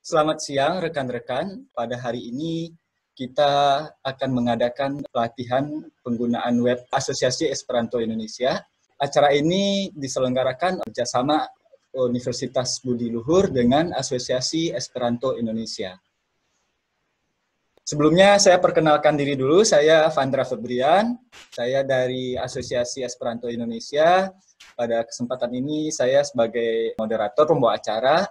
Selamat siang rekan-rekan. Pada hari ini kita akan mengadakan pelatihan penggunaan web Asosiasi Esperanto Indonesia. Acara ini diselenggarakan bersama Universitas Budi Luhur dengan Asosiasi Esperanto Indonesia. Sebelumnya saya perkenalkan diri dulu, saya Vandra Febrian, saya dari Asosiasi Esperanto Indonesia. Pada kesempatan ini saya sebagai moderator pembawa acara.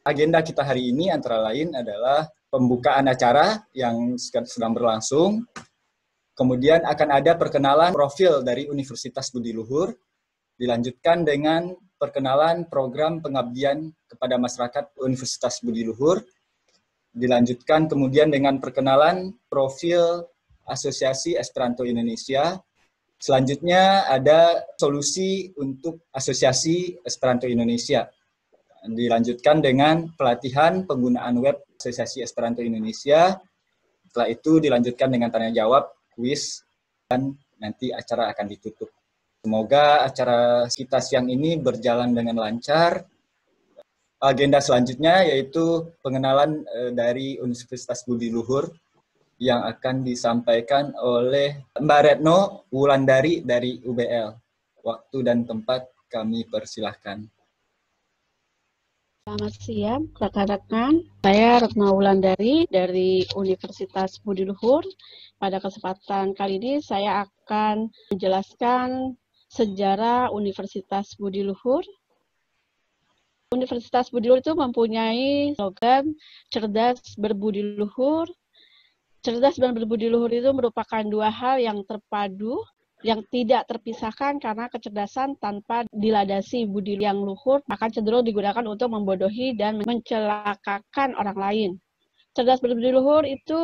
Agenda kita hari ini antara lain adalah pembukaan acara yang sedang berlangsung, kemudian akan ada perkenalan profil dari Universitas Budi Luhur, dilanjutkan dengan perkenalan program pengabdian kepada masyarakat Universitas Budi Luhur, dilanjutkan kemudian dengan perkenalan profil Asosiasi Esperanto Indonesia. Selanjutnya ada solusi untuk Asosiasi Esperanto Indonesia. Dilanjutkan dengan pelatihan penggunaan web Asosiasi Esperanto Indonesia. Setelah itu dilanjutkan dengan tanya jawab, kuis, dan nanti acara akan ditutup. Semoga acara kita siang ini berjalan dengan lancar. Agenda selanjutnya yaitu pengenalan dari Universitas Budi Luhur yang akan disampaikan oleh Mbak Retno Wulandari dari UBL. Waktu dan tempat kami persilahkan. Selamat siang, rekan-rekan. Saya Retno Wulandari dari Universitas Budi Luhur. Pada kesempatan kali ini saya akan menjelaskan sejarah Universitas Budi Luhur. Universitas Budi Luhur itu mempunyai slogan cerdas berbudi luhur. Cerdas dan berbudi luhur itu merupakan dua hal yang terpadu, yang tidak terpisahkan karena kecerdasan tanpa diladasi budi yang luhur akan cenderung digunakan untuk membodohi dan mencelakakan orang lain. Cerdas berbudi luhur itu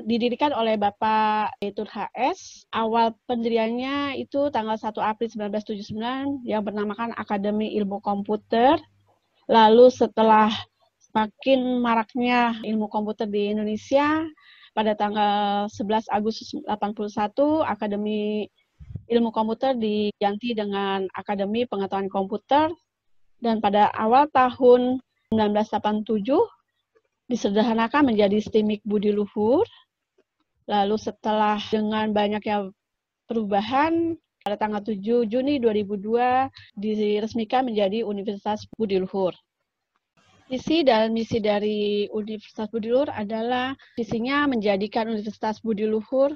didirikan oleh Bapak Yaitur HS. Awal pendiriannya itu tanggal 1 April 1979 yang bernamakan Akademi Ilmu Komputer. Lalu setelah semakin maraknya ilmu komputer di Indonesia, pada tanggal 11 Agustus 1981 Akademi Ilmu Komputer diganti dengan Akademi Pengetahuan Komputer, dan pada awal tahun 1987 disederhanakan menjadi STIMIK Budi Luhur. Lalu setelah dengan banyaknya perubahan, pada tanggal 7 Juni 2002 diresmikan menjadi Universitas Budi Luhur. Visi dan misi dari Universitas Budi Luhur adalah visinya menjadikan Universitas Budi Luhur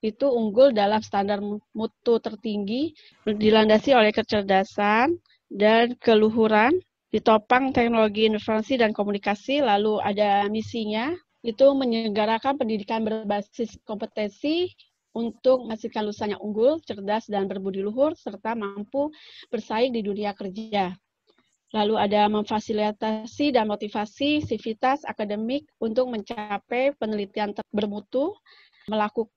itu unggul dalam standar mutu tertinggi, dilandasi oleh kecerdasan dan keluhuran, ditopang teknologi informasi dan komunikasi. Lalu ada misinya, itu menyelenggarakan pendidikan berbasis kompetensi untuk memastikan lulusannya unggul, cerdas, dan berbudi luhur, serta mampu bersaing di dunia kerja. Lalu ada memfasilitasi dan motivasi sivitas akademik untuk mencapai penelitian bermutu, melakukan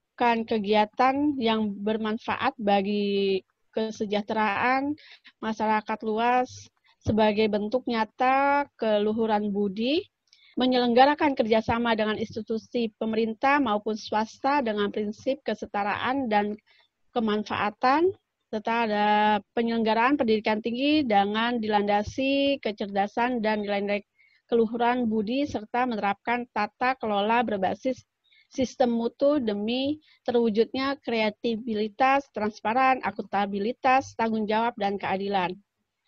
kegiatan yang bermanfaat bagi kesejahteraan masyarakat luas sebagai bentuk nyata keluhuran budi, menyelenggarakan kerjasama dengan institusi pemerintah maupun swasta dengan prinsip kesetaraan dan kemanfaatan, serta ada penyelenggaraan pendidikan tinggi dengan dilandasi kecerdasan dan nilai-nilai keluhuran budi, serta menerapkan tata kelola berbasis sistem mutu demi terwujudnya kreativitas, transparan, akuntabilitas, tanggung jawab, dan keadilan.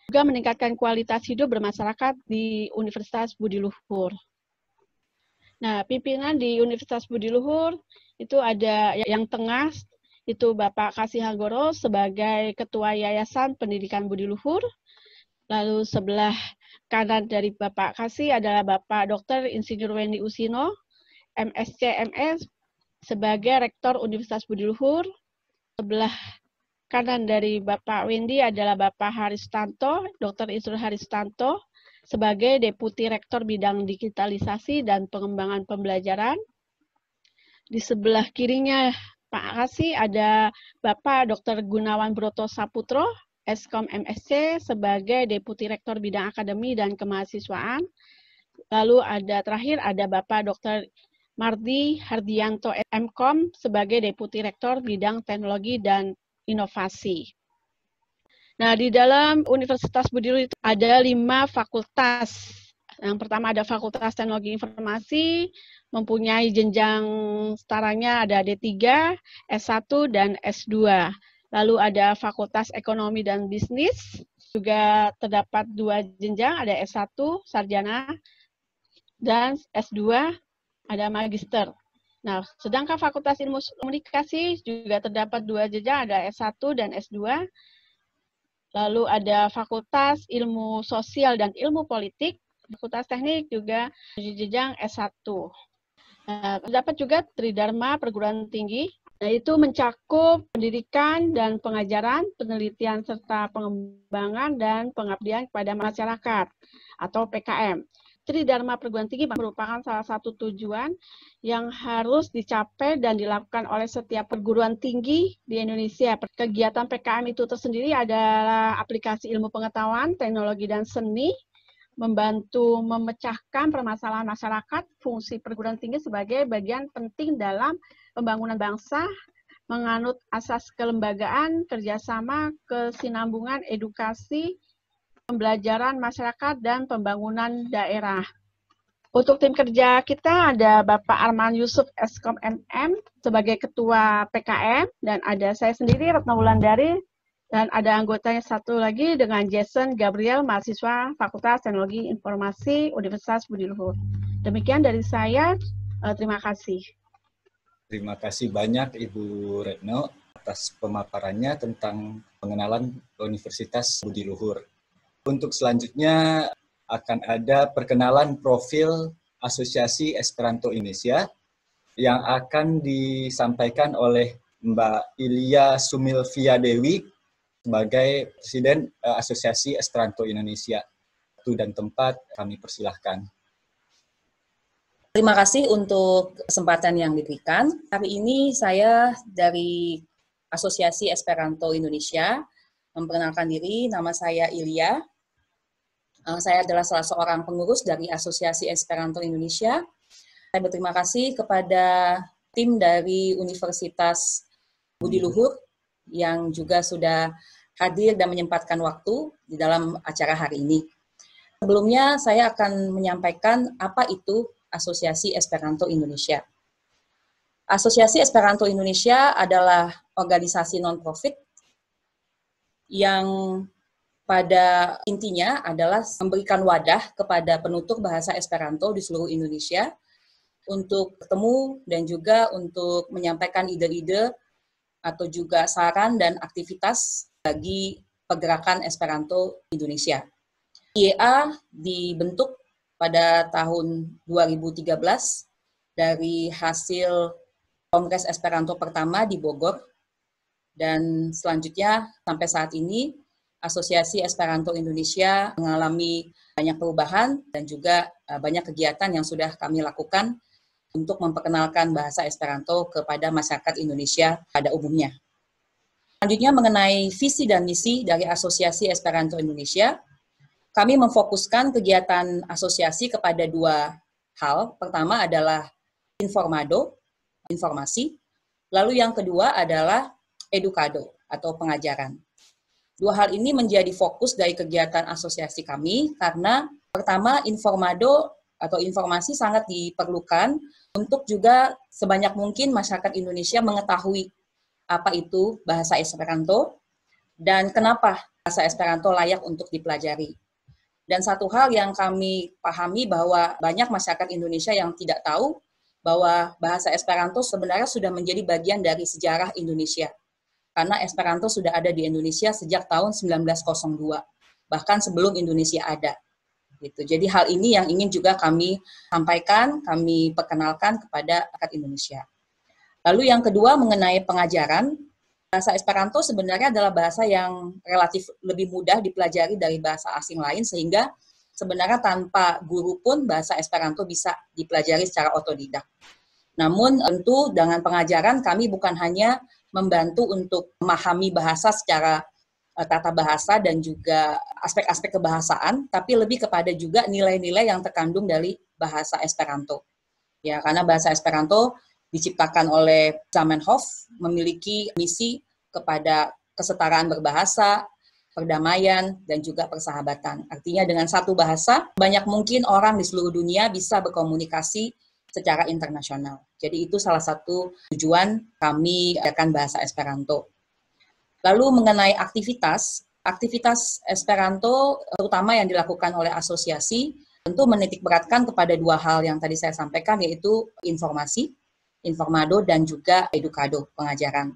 Juga meningkatkan kualitas hidup bermasyarakat di Universitas Budi Luhur. Nah, pimpinan di Universitas Budi Luhur itu ada yang tengah, itu Bapak Kasih Hanggoro sebagai Ketua Yayasan Pendidikan Budi Luhur. Lalu sebelah kanan dari Bapak Kasih adalah Bapak Dr. Insinyur Wendy Usino, MSc MS, sebagai Rektor Universitas Budi Luhur. Sebelah kanan dari Bapak Wendy adalah Bapak Haristanto, Dr. Insinyur Haristanto, sebagai Deputi Rektor Bidang Digitalisasi dan Pengembangan Pembelajaran. Di sebelah kirinya Pak Kasih ada Bapak Dr. Gunawan Broto Saputro, Eskom MSc, sebagai Deputi Rektor Bidang Akademi dan Kemahasiswaan. Lalu terakhir ada Bapak Dr. Mardi Hardianto Mkom sebagai Deputi Rektor Bidang Teknologi dan Inovasi. Nah, di dalam Universitas Budi Luhur itu ada 5 fakultas Yang pertama ada Fakultas Teknologi Informasi, mempunyai jenjang setaranya ada D3, S1, dan S2. Lalu ada Fakultas Ekonomi dan Bisnis, juga terdapat 2 jenjang, ada S1, Sarjana, dan S2, ada Magister. Nah, sedangkan Fakultas Ilmu Komunikasi juga terdapat 2 jenjang, ada S1 dan S2. Lalu ada Fakultas Ilmu Sosial dan Ilmu Politik, Fakultas Teknik juga jenjang S1. Terdapat juga Tridharma Perguruan Tinggi, yaitu mencakup pendidikan dan pengajaran, penelitian serta pengembangan dan pengabdian kepada masyarakat atau PKM. Tridharma Perguruan Tinggi merupakan salah satu tujuan yang harus dicapai dan dilakukan oleh setiap perguruan tinggi di Indonesia. Kegiatan PKM itu tersendiri adalah aplikasi ilmu pengetahuan, teknologi, dan seni, membantu memecahkan permasalahan masyarakat, fungsi perguruan tinggi sebagai bagian penting dalam pembangunan bangsa, menganut asas kelembagaan, kerjasama, kesinambungan, edukasi, pembelajaran masyarakat, dan pembangunan daerah. Untuk tim kerja kita ada Bapak Arman Yusuf Eskom MM sebagai Ketua PKM, dan ada saya sendiri Retno Wulandari, dan ada anggotanya satu lagi dengan Jason Gabriel, mahasiswa Fakultas Teknologi Informasi Universitas Budi Luhur. Demikian dari saya, terima kasih. Terima kasih banyak Ibu Retno atas pemaparannya tentang pengenalan Universitas Budi Luhur. Untuk selanjutnya akan ada perkenalan profil Asosiasi Esperanto Indonesia yang akan disampaikan oleh Mbak Ilya Sumilvia Dewi sebagai Presiden Asosiasi Esperanto Indonesia. Waktu dan tempat kami persilahkan. Terima kasih untuk kesempatan yang diberikan. Hari ini saya dari Asosiasi Esperanto Indonesia memperkenalkan diri, nama saya Ilya. Saya adalah salah seorang pengurus dari Asosiasi Esperanto Indonesia. Saya berterima kasih kepada tim dari Universitas Budi Luhur yang juga sudah hadir dan menyempatkan waktu di dalam acara hari ini. Sebelumnya saya akan menyampaikan apa itu Asosiasi Esperanto Indonesia. Asosiasi Esperanto Indonesia adalah organisasi non-profit yang pada intinya adalah memberikan wadah kepada penutur bahasa Esperanto di seluruh Indonesia untuk bertemu dan juga untuk menyampaikan ide-ide atau juga saran dan aktivitas bagi pergerakan Esperanto Indonesia. IEA dibentuk pada tahun 2013 dari hasil Kongres Esperanto pertama di Bogor, dan selanjutnya sampai saat ini Asosiasi Esperanto Indonesia mengalami banyak perubahan dan juga banyak kegiatan yang sudah kami lakukan untuk memperkenalkan bahasa Esperanto kepada masyarakat Indonesia pada umumnya. Selanjutnya mengenai visi dan misi dari Asosiasi Esperanto Indonesia, kami memfokuskan kegiatan asosiasi kepada 2 hal. Pertama adalah informado, informasi. Lalu yang kedua adalah edukado atau pengajaran. 2 hal ini menjadi fokus dari kegiatan asosiasi kami karena pertama informado atau informasi sangat diperlukan untuk juga sebanyak mungkin masyarakat Indonesia mengetahui apa itu bahasa Esperanto dan kenapa bahasa Esperanto layak untuk dipelajari. Dan satu hal yang kami pahami bahwa banyak masyarakat Indonesia yang tidak tahu bahwa bahasa Esperanto sebenarnya sudah menjadi bagian dari sejarah Indonesia. Karena Esperanto sudah ada di Indonesia sejak tahun 1902, bahkan sebelum Indonesia ada. Gitu. Jadi hal ini yang ingin juga kami sampaikan, kami perkenalkan kepada masyarakat Indonesia. Lalu yang kedua mengenai pengajaran, bahasa Esperanto sebenarnya adalah bahasa yang relatif lebih mudah dipelajari dari bahasa asing lain, sehingga sebenarnya tanpa guru pun bahasa Esperanto bisa dipelajari secara otodidak. Namun tentu dengan pengajaran kami bukan hanya membantu untuk memahami bahasa secara tata bahasa dan juga aspek-aspek kebahasaan, tapi lebih kepada juga nilai-nilai yang terkandung dari bahasa Esperanto. Ya, karena bahasa Esperanto diciptakan oleh Zamenhof, memiliki misi kepada kesetaraan berbahasa, perdamaian, dan juga persahabatan. Artinya dengan satu bahasa, banyak mungkin orang di seluruh dunia bisa berkomunikasi secara internasional. Jadi itu salah satu tujuan kami akan bahasa Esperanto. Lalu mengenai aktivitas Esperanto terutama yang dilakukan oleh asosiasi tentu menitikberatkan kepada dua hal yang tadi saya sampaikan, yaitu informasi, informado, dan juga edukado, pengajaran.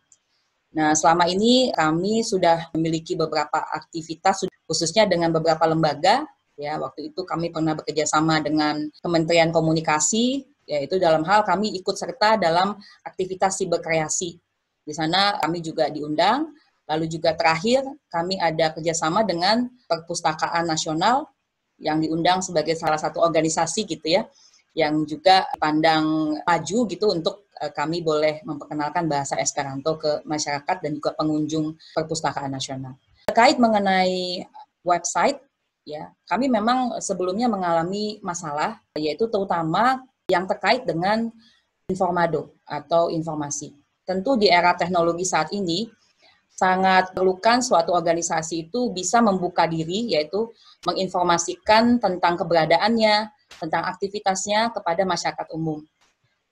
Nah, selama ini kami sudah memiliki beberapa aktivitas, khususnya dengan beberapa lembaga. Ya, waktu itu kami pernah bekerja sama dengan Kementerian Komunikasi, yaitu dalam hal kami ikut serta dalam aktivitas siberkreasi. Di sana kami juga diundang. Lalu juga terakhir kami ada kerjasama dengan Perpustakaan Nasional yang diundang sebagai salah satu organisasi gitu ya, yang juga pandang maju gitu untuk kami boleh memperkenalkan bahasa Esperanto ke masyarakat dan juga pengunjung Perpustakaan Nasional. Terkait mengenai website, ya, kami memang sebelumnya mengalami masalah, yaitu terutama yang terkait dengan informado atau informasi. Tentu di era teknologi saat ini, sangat perlukan suatu organisasi itu bisa membuka diri, yaitu menginformasikan tentang keberadaannya, tentang aktivitasnya kepada masyarakat umum.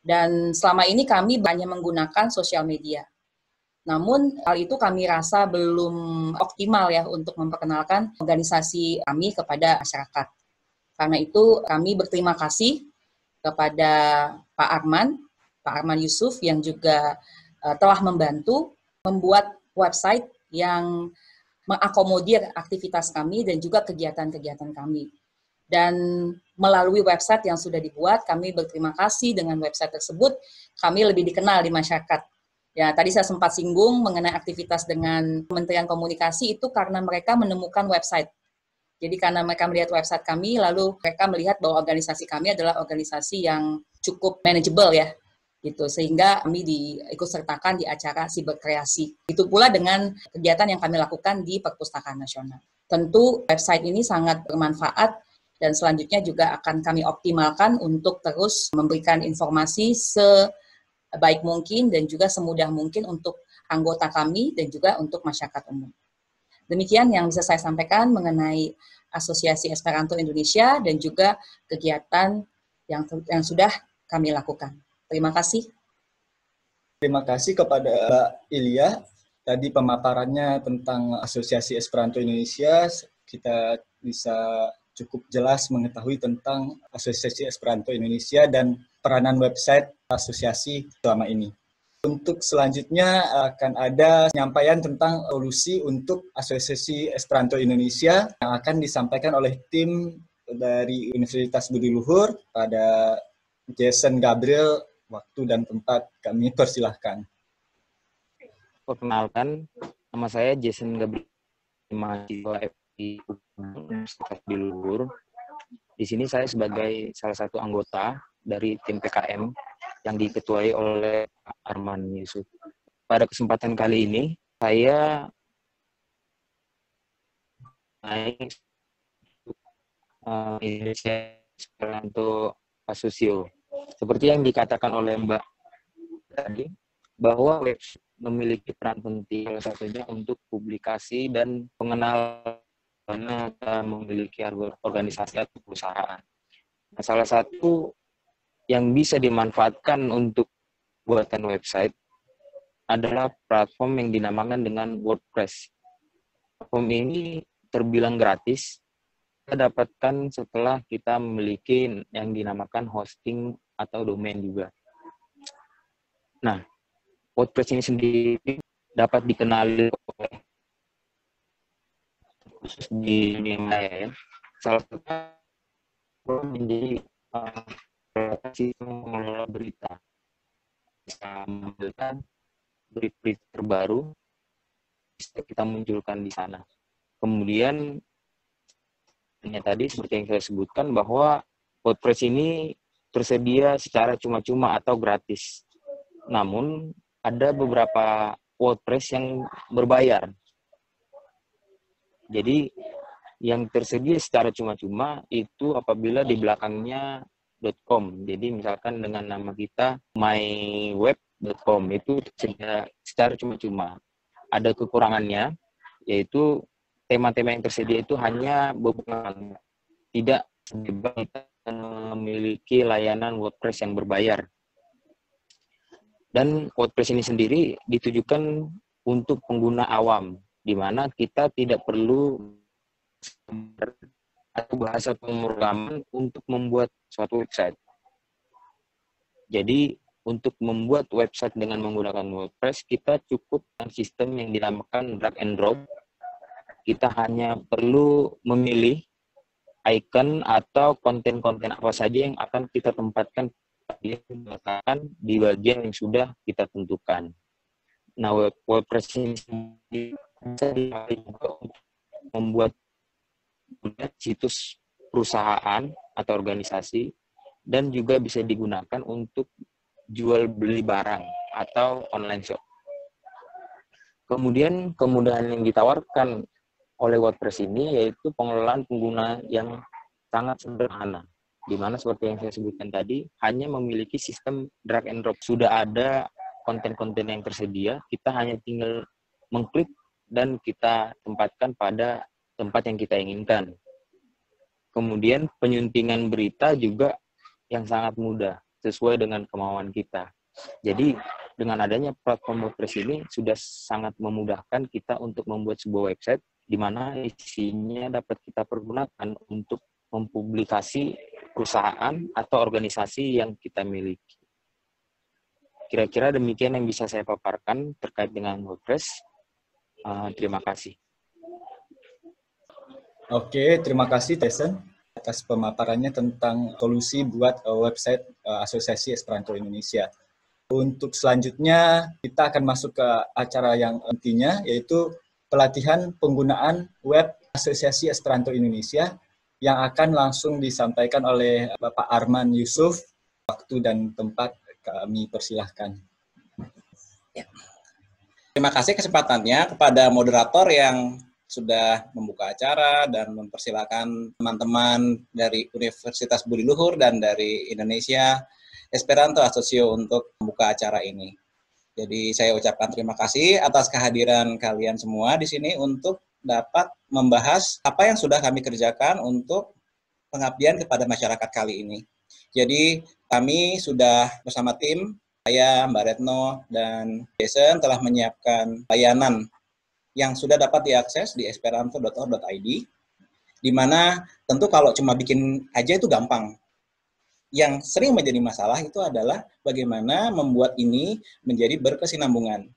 Dan selama ini kami banyak menggunakan sosial media. Namun hal itu kami rasa belum optimal ya untuk memperkenalkan organisasi kami kepada masyarakat. Karena itu kami berterima kasih kepada Pak Arman Yusuf yang juga telah membantu membuat website yang mengakomodir aktivitas kami dan juga kegiatan-kegiatan kami. Dan melalui website yang sudah dibuat, kami berterima kasih dengan website tersebut, kami lebih dikenal di masyarakat. Ya, tadi saya sempat singgung mengenai aktivitas dengan Kementerian Komunikasi itu karena mereka menemukan website. Jadi karena mereka melihat website kami, lalu mereka melihat bahwa organisasi kami adalah organisasi yang cukup manageable ya, gitu, sehingga kami diikut sertakan di acara siberkreasi. Itu pula dengan kegiatan yang kami lakukan di Perpustakaan Nasional. Tentu website ini sangat bermanfaat dan selanjutnya juga akan kami optimalkan untuk terus memberikan informasi sebaik mungkin dan juga semudah mungkin untuk anggota kami dan juga untuk masyarakat umum. Demikian yang bisa saya sampaikan mengenai Asosiasi Esperanto Indonesia dan juga kegiatan yang sudah kami lakukan. Terima kasih. Terima kasih kepada Mbak Ilya. Tadi pemaparannya tentang Asosiasi Esperanto Indonesia, kita bisa cukup jelas mengetahui tentang Asosiasi Esperanto Indonesia dan peranan website asosiasi selama ini. Untuk selanjutnya akan ada penyampaian tentang solusi untuk Asosiasi Esperanto Indonesia yang akan disampaikan oleh tim dari Universitas Budi Luhur pada Jason Gabriel. Waktu dan tempat kami persilahkan. Perkenalkan, nama saya Jason Gabriel, mahasiswa FI Universitas Budi Luhur. Di sini saya sebagai salah satu anggota dari tim PKM yang diketuai oleh Pak Arman Yusuf. Pada kesempatan kali ini, saya Indonesia Esperanto Asosio. Seperti yang dikatakan oleh Mbak tadi, bahwa website memiliki peran penting, salah satunya untuk publikasi dan pengenalan memiliki organisasi atau perusahaan. Nah, salah satu yang bisa dimanfaatkan untuk buatan website adalah platform yang dinamakan dengan WordPress. Platform ini terbilang gratis, kita dapatkan setelah kita memiliki yang dinamakan hosting atau domain juga. Nah, WordPress ini sendiri dapat dikenali oleh khusus di dunia maya ya. Salah satu menjadi sistem mengelola berita. Bisa mengambilkan berita terbaru, bisa kita munculkan di sana. Kemudian tadi seperti yang saya sebutkan bahwa WordPress ini tersedia secara cuma-cuma atau gratis. Namun ada beberapa WordPress yang berbayar. Jadi yang tersedia secara cuma-cuma itu apabila di belakangnya .com. Jadi misalkan dengan nama kita myweb.com itu tersedia secara cuma-cuma. Ada kekurangannya yaitu tema-tema yang tersedia itu hanya beberapa, tidak sebebas kita memiliki layanan WordPress yang berbayar. Dan WordPress ini sendiri ditujukan untuk pengguna awam, di mana kita tidak perlu atau bahasa pemrograman untuk membuat suatu website. Jadi, untuk membuat website dengan menggunakan WordPress, kita cukup dengan sistem yang dinamakan drag and drop. Kita hanya perlu memilih icon atau konten-konten apa saja yang akan kita tempatkan di bagian yang sudah kita tentukan. Nah, WordPress ini bisa dipakai juga untuk membuat situs perusahaan atau organisasi, dan juga bisa digunakan untuk jual beli barang atau online shop. Kemudian kemudahan yang ditawarkan oleh WordPress ini yaitu pengelolaan pengguna yang sangat sederhana, di mana seperti yang saya sebutkan tadi, hanya memiliki sistem drag and drop. Sudah ada konten-konten yang tersedia, kita hanya tinggal mengklik dan kita tempatkan pada tempat yang kita inginkan. Kemudian penyuntingan berita juga yang sangat mudah, sesuai dengan kemauan kita. Jadi dengan adanya platform WordPress ini sudah sangat memudahkan kita untuk membuat sebuah website di mana isinya dapat kita pergunakan untuk mempublikasi perusahaan atau organisasi yang kita miliki. Kira-kira demikian yang bisa saya paparkan terkait dengan WordPress. Terima kasih. Oke, terima kasih Tyson atas pemaparannya tentang solusi buat website Asosiasi Esperanto Indonesia. Untuk selanjutnya, kita akan masuk ke acara yang intinya, yaitu pelatihan penggunaan web Asosiasi Esperanto Indonesia yang akan langsung disampaikan oleh Bapak Arman Yusuf. Waktu dan tempat kami persilahkan. Ya. Terima kasih kesempatannya kepada moderator yang sudah membuka acara dan mempersilakan teman-teman dari Universitas Budi Luhur dan dari Indonesia Esperanto Asosio untuk membuka acara ini. Jadi saya ucapkan terima kasih atas kehadiran kalian semua di sini untuk dapat membahas apa yang sudah kami kerjakan untuk pengabdian kepada masyarakat kali ini. Jadi kami sudah bersama tim, saya, Mbak Retno, dan Jason telah menyiapkan layanan yang sudah dapat diakses di esperanto.org.id, di mana tentu kalau cuma bikin aja itu gampang. Yang sering menjadi masalah itu adalah bagaimana membuat ini menjadi berkesinambungan.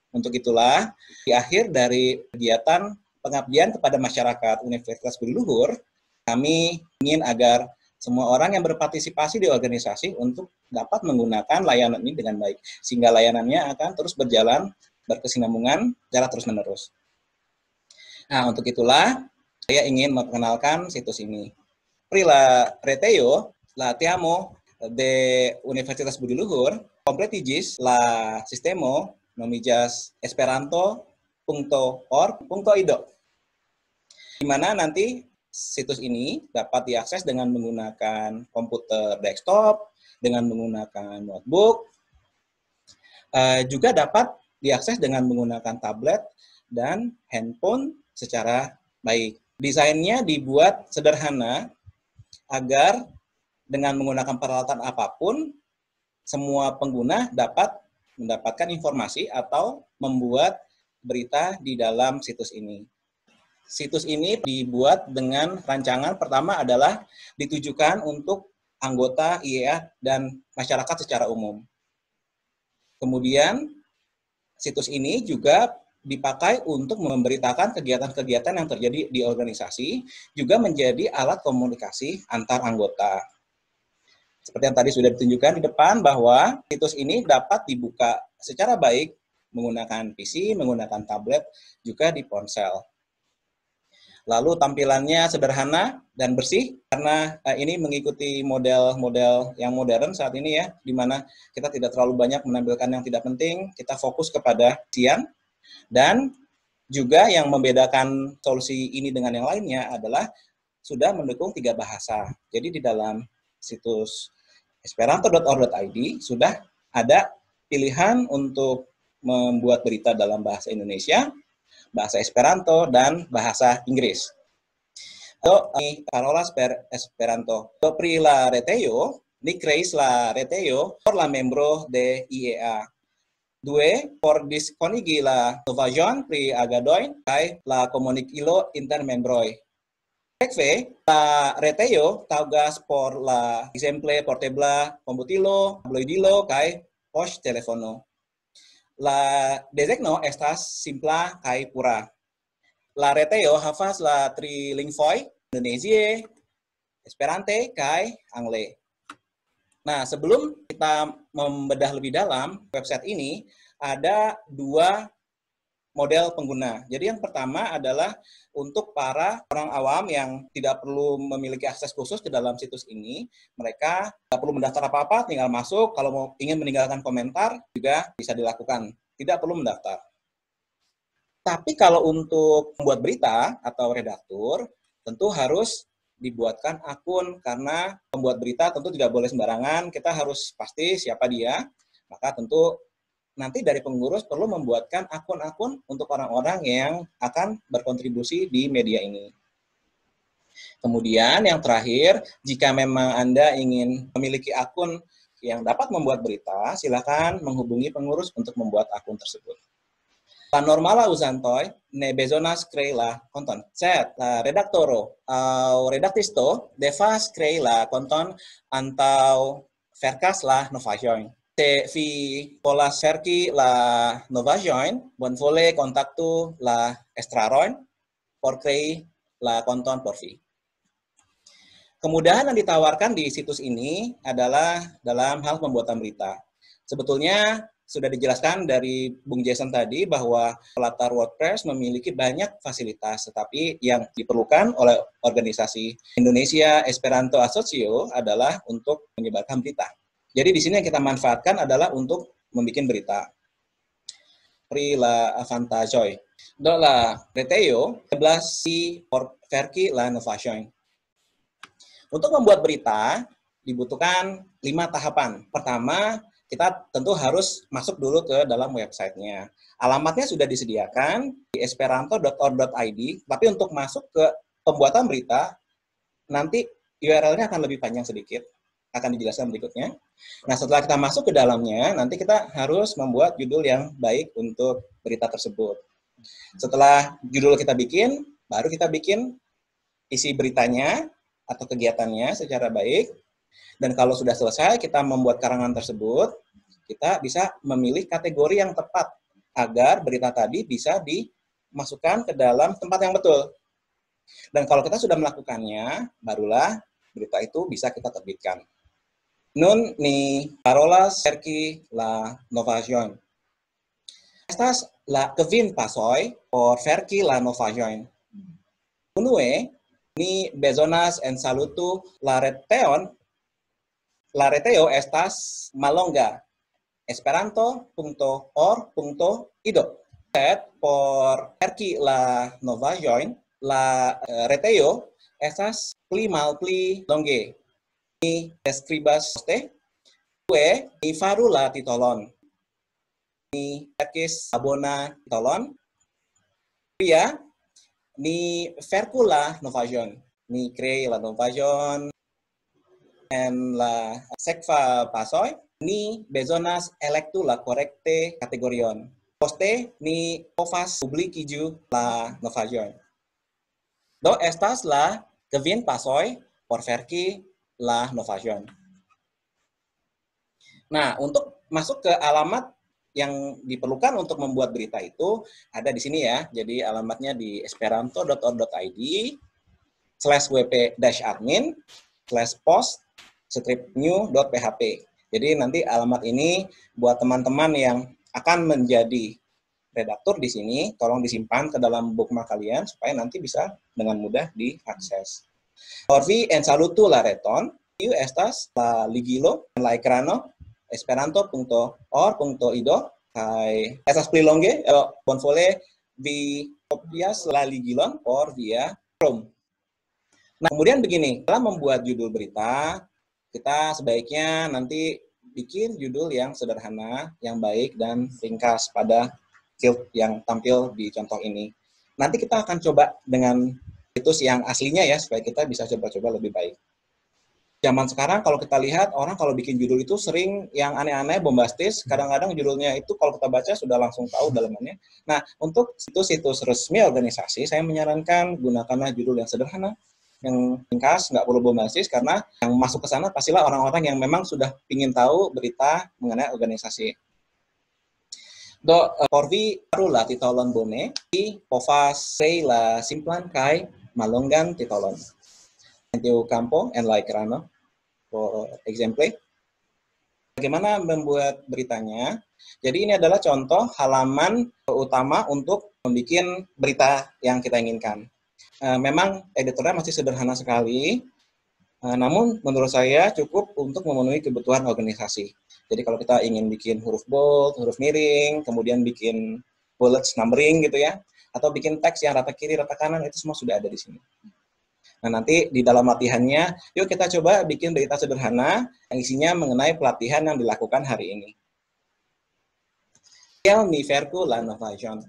Untuk itulah, di akhir dari kegiatan pengabdian kepada masyarakat Universitas Budi Luhur, kami ingin agar semua orang yang berpartisipasi di organisasi untuk dapat menggunakan layanan ini dengan baik, sehingga layanannya akan terus berjalan berkesinambungan secara terus-menerus. Nah, untuk itulah saya ingin memperkenalkan situs ini. Prila reteo la teamo de Universitas Budi Luhur completigis la sistemo nomijas esperanto.org.id, di mana nanti situs ini dapat diakses dengan menggunakan komputer desktop, dengan menggunakan notebook, juga dapat diakses dengan menggunakan tablet dan handphone secara baik. Desainnya dibuat sederhana agar dengan menggunakan peralatan apapun, semua pengguna dapat mendapatkan informasi atau membuat berita di dalam situs ini. Situs ini dibuat dengan rancangan pertama adalah ditujukan untuk anggota IEA dan masyarakat secara umum. Kemudian situs ini juga dipakai untuk memberitakan kegiatan-kegiatan yang terjadi di organisasi, juga menjadi alat komunikasi antar anggota. Seperti yang tadi sudah ditunjukkan di depan, bahwa situs ini dapat dibuka secara baik menggunakan PC, menggunakan tablet, juga di ponsel. Lalu tampilannya sederhana dan bersih, karena ini mengikuti model-model yang modern saat ini ya, di mana kita tidak terlalu banyak menampilkan yang tidak penting, kita fokus kepada isian. Dan juga yang membedakan solusi ini dengan yang lainnya adalah sudah mendukung 3 bahasa. Jadi di dalam situs esperanto.org.id sudah ada pilihan untuk membuat berita dalam bahasa Indonesia, bahasa Esperanto, dan bahasa Inggris. Do parolas per Esperanto. Do pri la retejo, ni kreis la retejo por la membro de IEA. Due, por diskonigi la novaĵon pri agadojn kaj la komunikilo inter membroj. Sekve, la retejo taŭgas por la ekzemple portebla komputilo, tabloidilo kaj poŝtelefono. La desegno estas simpla kaj pura. La retejo havas la tri lingvoj, Indonesia, Esperante, kaj Angle. Nah, sebelum kita membedah lebih dalam website ini, ada dua model pengguna. Jadi yang pertama adalah untuk para orang awam yang tidak perlu memiliki akses khusus ke dalam situs ini. Mereka tidak perlu mendaftar apa-apa, tinggal masuk. Kalau mau ingin meninggalkan komentar, juga bisa dilakukan. Tidak perlu mendaftar. Tapi kalau untuk membuat berita atau redaktur, tentu harus dibuatkan akun, karena pembuat berita tentu tidak boleh sembarangan, kita harus pasti siapa dia, maka tentu nanti dari pengurus perlu membuatkan akun-akun untuk orang-orang yang akan berkontribusi di media ini. Kemudian yang terakhir, jika memang Anda ingin memiliki akun yang dapat membuat berita, silakan menghubungi pengurus untuk membuat akun tersebut. La normala uzantoj ne bezonas krei la konton, sed la redaktoro aŭ redaktisto devas krei la konton antaŭ verkas la novaĵojn. Se vi volas verki la novaĵojn, bonvole kontaktu la estrarojn por krei la konton por vi. Kemudahan yang ditawarkan di situs ini adalah dalam hal pembuatan berita. Sebetulnya sudah dijelaskan dari Bung Jason tadi bahwa latar WordPress memiliki banyak fasilitas, tetapi yang diperlukan oleh organisasi Indonesia Esperanto Asocio adalah untuk menyebarkan berita. Jadi di sini yang kita manfaatkan adalah untuk membuat berita. Pri la avantaĝoj. Do la retejo eblas por verki la novaĵojn. Untuk membuat berita dibutuhkan 5 tahapan. Pertama, kita tentu harus masuk dulu ke dalam websitenya. Alamatnya sudah disediakan di esperanto.org.id, tapi untuk masuk ke pembuatan berita, nanti URL-nya akan lebih panjang sedikit, akan dijelaskan berikutnya. Nah, setelah kita masuk ke dalamnya, nanti kita harus membuat judul yang baik untuk berita tersebut. Setelah judul kita bikin, baru kita bikin isi beritanya atau kegiatannya secara baik. Dan kalau sudah selesai kita membuat karangan tersebut, kita bisa memilih kategori yang tepat agar berita tadi bisa dimasukkan ke dalam tempat yang betul. Dan kalau kita sudah melakukannya, barulah berita itu bisa kita terbitkan. Nun ni parolas verki la novaĵojn. Estas la kvin pasoj por verki la novaĵojn. Unue, ni bezonas ensalutu la retejon. La retejo estas mallonga, esperanto.org.ido. Sed por verki la novaĵojn, la retejo estas pli malpli longe. Ni skribas poste, due ni faru la titolon. Ni verkis la bona titolon. Tria, ni verku la novaĵon. Ni krei la novaĵon. En la sekva pasoj, ni bezonas elektu la korekte kategorion. Poste, ni povas publikiĝu la novaĵojn. Do estas la kvin pasoj por verki la novaĵon. Nah, untuk masuk ke alamat yang diperlukan untuk membuat berita itu ada di sini ya. Jadi alamatnya di esperanto.org.id/wp-admin/post/new.php. Jadi nanti alamat ini buat teman-teman yang akan menjadi redaktur di sini, tolong disimpan ke dalam bookmark kalian supaya nanti bisa dengan mudah diakses. Orvi en salutu la reton, tiu estas la ligilo en la ekrano esperanto.org.ido kaj estas pli longe, bonvole vi kopias la ligilon por via Chrome. Nah, kemudian begini, dalam membuat judul berita, kita sebaiknya nanti bikin judul yang sederhana, yang baik, dan ringkas pada field yang tampil di contoh ini. Nanti kita akan coba dengan situs yang aslinya ya, supaya kita bisa coba-coba lebih baik. Zaman sekarang kalau kita lihat, orang kalau bikin judul itu sering yang aneh-aneh, bombastis, kadang-kadang judulnya itu kalau kita baca sudah langsung tahu dalamannya. Nah, untuk situs-situs resmi organisasi, saya menyarankan gunakanlah judul yang sederhana, yang ringkas, nggak perlu bombastis, karena yang masuk ke sana pastilah orang-orang yang memang sudah ingin tahu berita mengenai organisasi. Porvi parula titolon bone, i povas sei la simplan kai malonggan titolon. Thank Campo and like Rano for example. Bagaimana membuat beritanya? Jadi ini adalah contoh halaman utama untuk membuat berita yang kita inginkan. Memang editornya masih sederhana sekali, namun menurut saya cukup untuk memenuhi kebutuhan organisasi. Jadi kalau kita ingin bikin huruf bold, huruf miring, kemudian bikin bullets numbering gitu ya, atau bikin teks yang rata kiri, rata kanan, itu semua sudah ada di sini. Nah, nanti di dalam latihannya, yuk kita coba bikin berita sederhana yang isinya mengenai pelatihan yang dilakukan hari ini. Yen mi verku la novajon.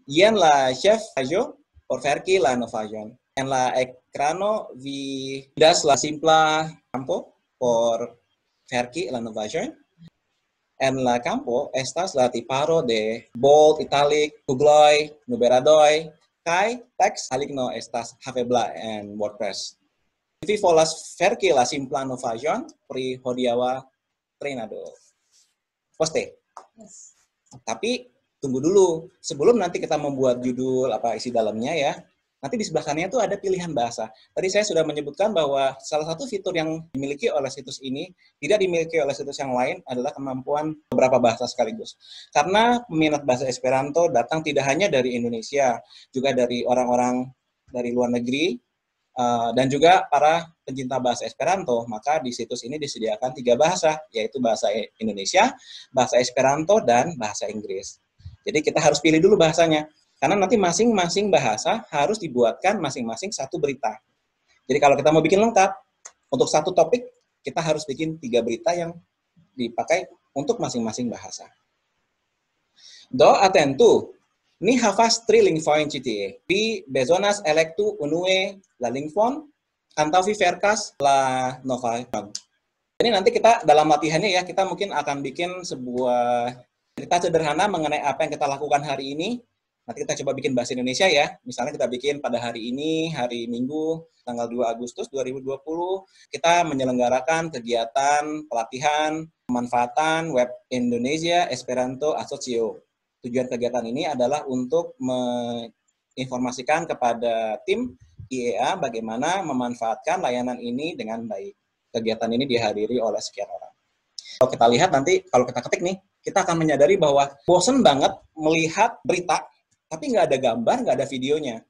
Yen la chef ajo por verki la novajon. En la ekrano vi das la simpla campo por verki la novajon. En la campo estas la tiparo de bold, italic, kugloj, numeradoj, kai teks haligno estas havebla en WordPress. Vi volas verki la simplan novaĵon pri hodiaŭa trejnado. Poste. Yes. Tapi tunggu dulu, sebelum nanti kita membuat judul apa isi dalamnya ya. Nanti di sebelah kanannya itu ada pilihan bahasa. Tadi saya sudah menyebutkan bahwa salah satu fitur yang dimiliki oleh situs ini tidak dimiliki oleh situs yang lain adalah kemampuan beberapa bahasa sekaligus. Karena peminat bahasa Esperanto datang tidak hanya dari Indonesia, juga dari orang-orang dari luar negeri, dan juga para pencinta bahasa Esperanto. Maka di situs ini disediakan 3 bahasa, yaitu bahasa Indonesia, bahasa Esperanto, dan bahasa Inggris. Jadi kita harus pilih dulu bahasanya. Karena nanti masing-masing bahasa harus dibuatkan masing-masing satu berita. Jadi kalau kita mau bikin lengkap, untuk satu topik, kita harus bikin 3 berita yang dipakai untuk masing-masing bahasa. Do atento, ni havas 3 lingvojn ĉi tie. Vi bezonas elektu unue la lingvon, antaŭ vi verkas la novaĵon. Jadi nanti kita dalam latihannya ya, kita mungkin akan bikin sebuah cerita sederhana mengenai apa yang kita lakukan hari ini. Nanti kita coba bikin bahasa Indonesia ya. Misalnya kita bikin pada hari ini, hari Minggu, tanggal 2 Agustus 2020, kita menyelenggarakan kegiatan pelatihan pemanfaatan web Indonesia Esperanto Asocio. Tujuan kegiatan ini adalah untuk menginformasikan kepada tim IEA bagaimana memanfaatkan layanan ini dengan baik. Kegiatan ini dihadiri oleh sekian orang. Kalau kita lihat nanti, kalau kita ketik nih, kita akan menyadari bahwa bosen banget melihat berita tapi nggak ada gambar, nggak ada videonya.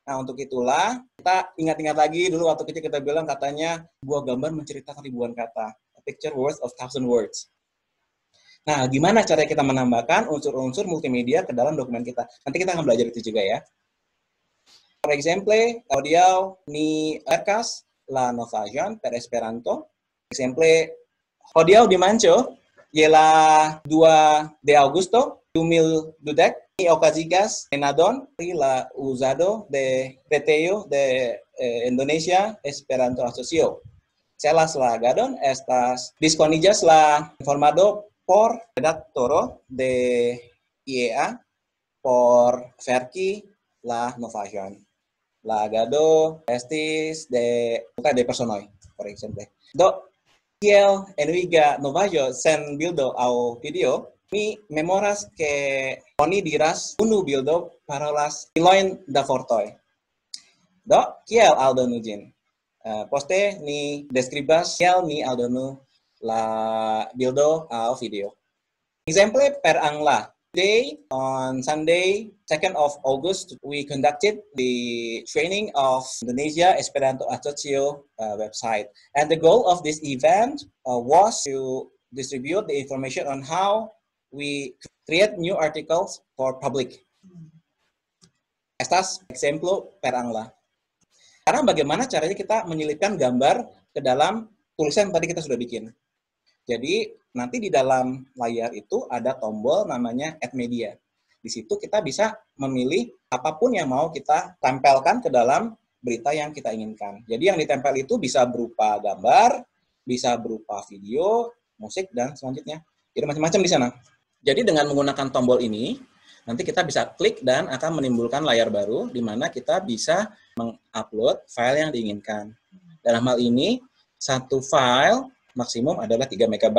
Nah, untuk itulah, kita ingat-ingat lagi dulu waktu kecil kita bilang katanya, buah gambar menceritakan ribuan kata. A picture worth of 1,000 words. Nah, gimana cara kita menambahkan unsur-unsur multimedia ke dalam dokumen kita? Nanti kita akan belajar itu juga ya. For example, audio ni verkas la novaĵon per Esperanto. Exemple, audio di mancho, jela 2 de Augusto 2020. Okazigas trejnadon pri la uzado de retejo de Indonesia Esperanto Asocio. Celas la agadon estas diskoniĝas la informado por redaktoro de IEA por verki la novaĵon. La agado estis de personoj, por ejemplo. Do kiel enuiga novaĵo sen bildo aŭ video, mi memoras ke oni diras unu bildo parolas milojn da vortoj. Do, kiel aldonu ĝin? Poste ni deskribas kiel ni aldonu la bildo aŭ video. Exemple per angla. Today, on Sunday, 2nd of August, we conducted the training of Indonesia Esperanto Asocio website. And the goal of this event was to distribute the information on how we create new articles for public. Estas ejemplo per angla. Sekarang bagaimana caranya kita menyelipkan gambar ke dalam tulisan yang tadi kita sudah bikin. Jadi nanti di dalam layar itu ada tombol namanya Add Media. Di situ kita bisa memilih apapun yang mau kita tempelkan ke dalam berita yang kita inginkan. Jadi yang ditempel itu bisa berupa gambar, bisa berupa video, musik, dan selanjutnya. Jadi macam-macam di sana. Jadi dengan menggunakan tombol ini, nanti kita bisa klik dan akan menimbulkan layar baru, di mana kita bisa mengupload file yang diinginkan. Dalam hal ini, satu file maksimum adalah 3 MB.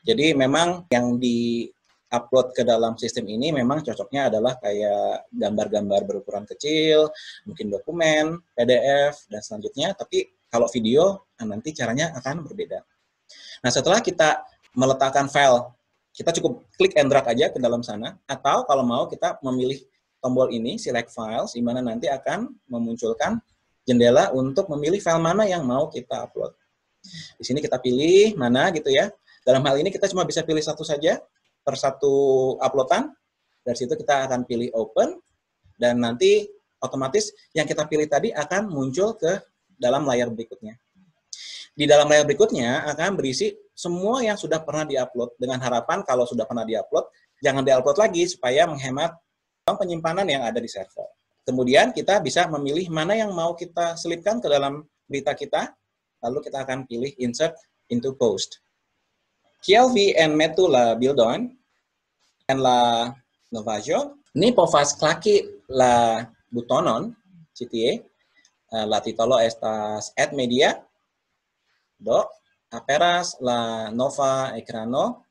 Jadi memang yang di-upload ke dalam sistem ini memang cocoknya adalah kayak gambar-gambar berukuran kecil, mungkin dokumen, PDF, dan selanjutnya. Tapi kalau video, nanti caranya akan berbeda. Nah, setelah kita meletakkan file, kita cukup klik and drag aja ke dalam sana, atau kalau mau kita memilih tombol ini, select files, di mana nanti akan memunculkan jendela untuk memilih file mana yang mau kita upload. Di sini kita pilih mana gitu ya. Dalam hal ini kita cuma bisa pilih satu saja per satu uploadan. Dari situ kita akan pilih open, dan nanti otomatis yang kita pilih tadi akan muncul ke dalam layar berikutnya. Di dalam layar berikutnya akan berisi semua yang sudah pernah diupload, dengan harapan kalau sudah pernah diupload, jangan diupload lagi supaya menghemat uang penyimpanan yang ada di server. Kemudian kita bisa memilih mana yang mau kita selipkan ke dalam berita kita, lalu kita akan pilih insert into post. Chielvi en metu la bildon en la novaĵo. Ni povas klaki la butonon ĉi tie. La titolo estas Add Media. Do aperas la nova ekrano,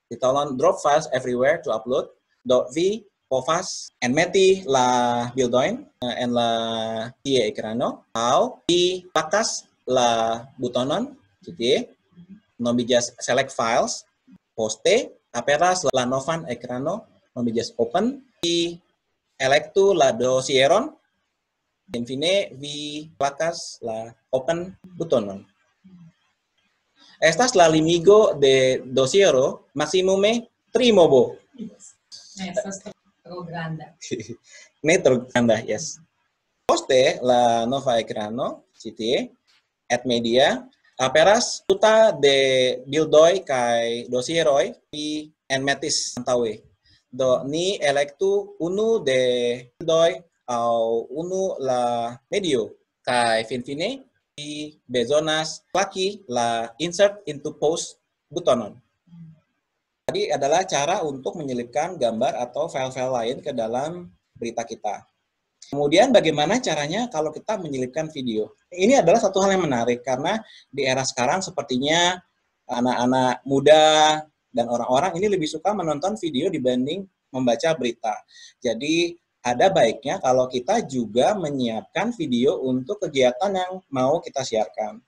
titolon Drop Files Everywhere to Upload. Do vi povas enmeti la bildojn en la tie ekrano, aŭ vi klakas la butonon ĉi tie, nomiĝas Select Files, poste aperas la novan ekrano, nomiĝas Open, vi elektu la dosieron, en fine vi klakas la Open butonon. Estas la limigo de dosiero maximume 3 MB. Estas tro granda. Ne tro granda, yes. Poste la nova ekrano, ĉi tie, Add Media, aperas tuta de bildoj kaj dosieroj vi enmetis antaŭe. Do ni elektu unu de bildoj aŭ unu la medio, kaj finfine vi bezonas klaki la insert into post butonon. Tadi adalah cara untuk menyelipkan gambar atau file-file lain ke dalam berita kita. Kemudian bagaimana caranya kalau kita menyelipkan video? Ini adalah satu hal yang menarik karena di era sekarang sepertinya anak-anak muda dan orang-orang ini lebih suka menonton video dibanding membaca berita. Jadi ada baiknya kalau kita juga menyiapkan video untuk kegiatan yang mau kita siarkan.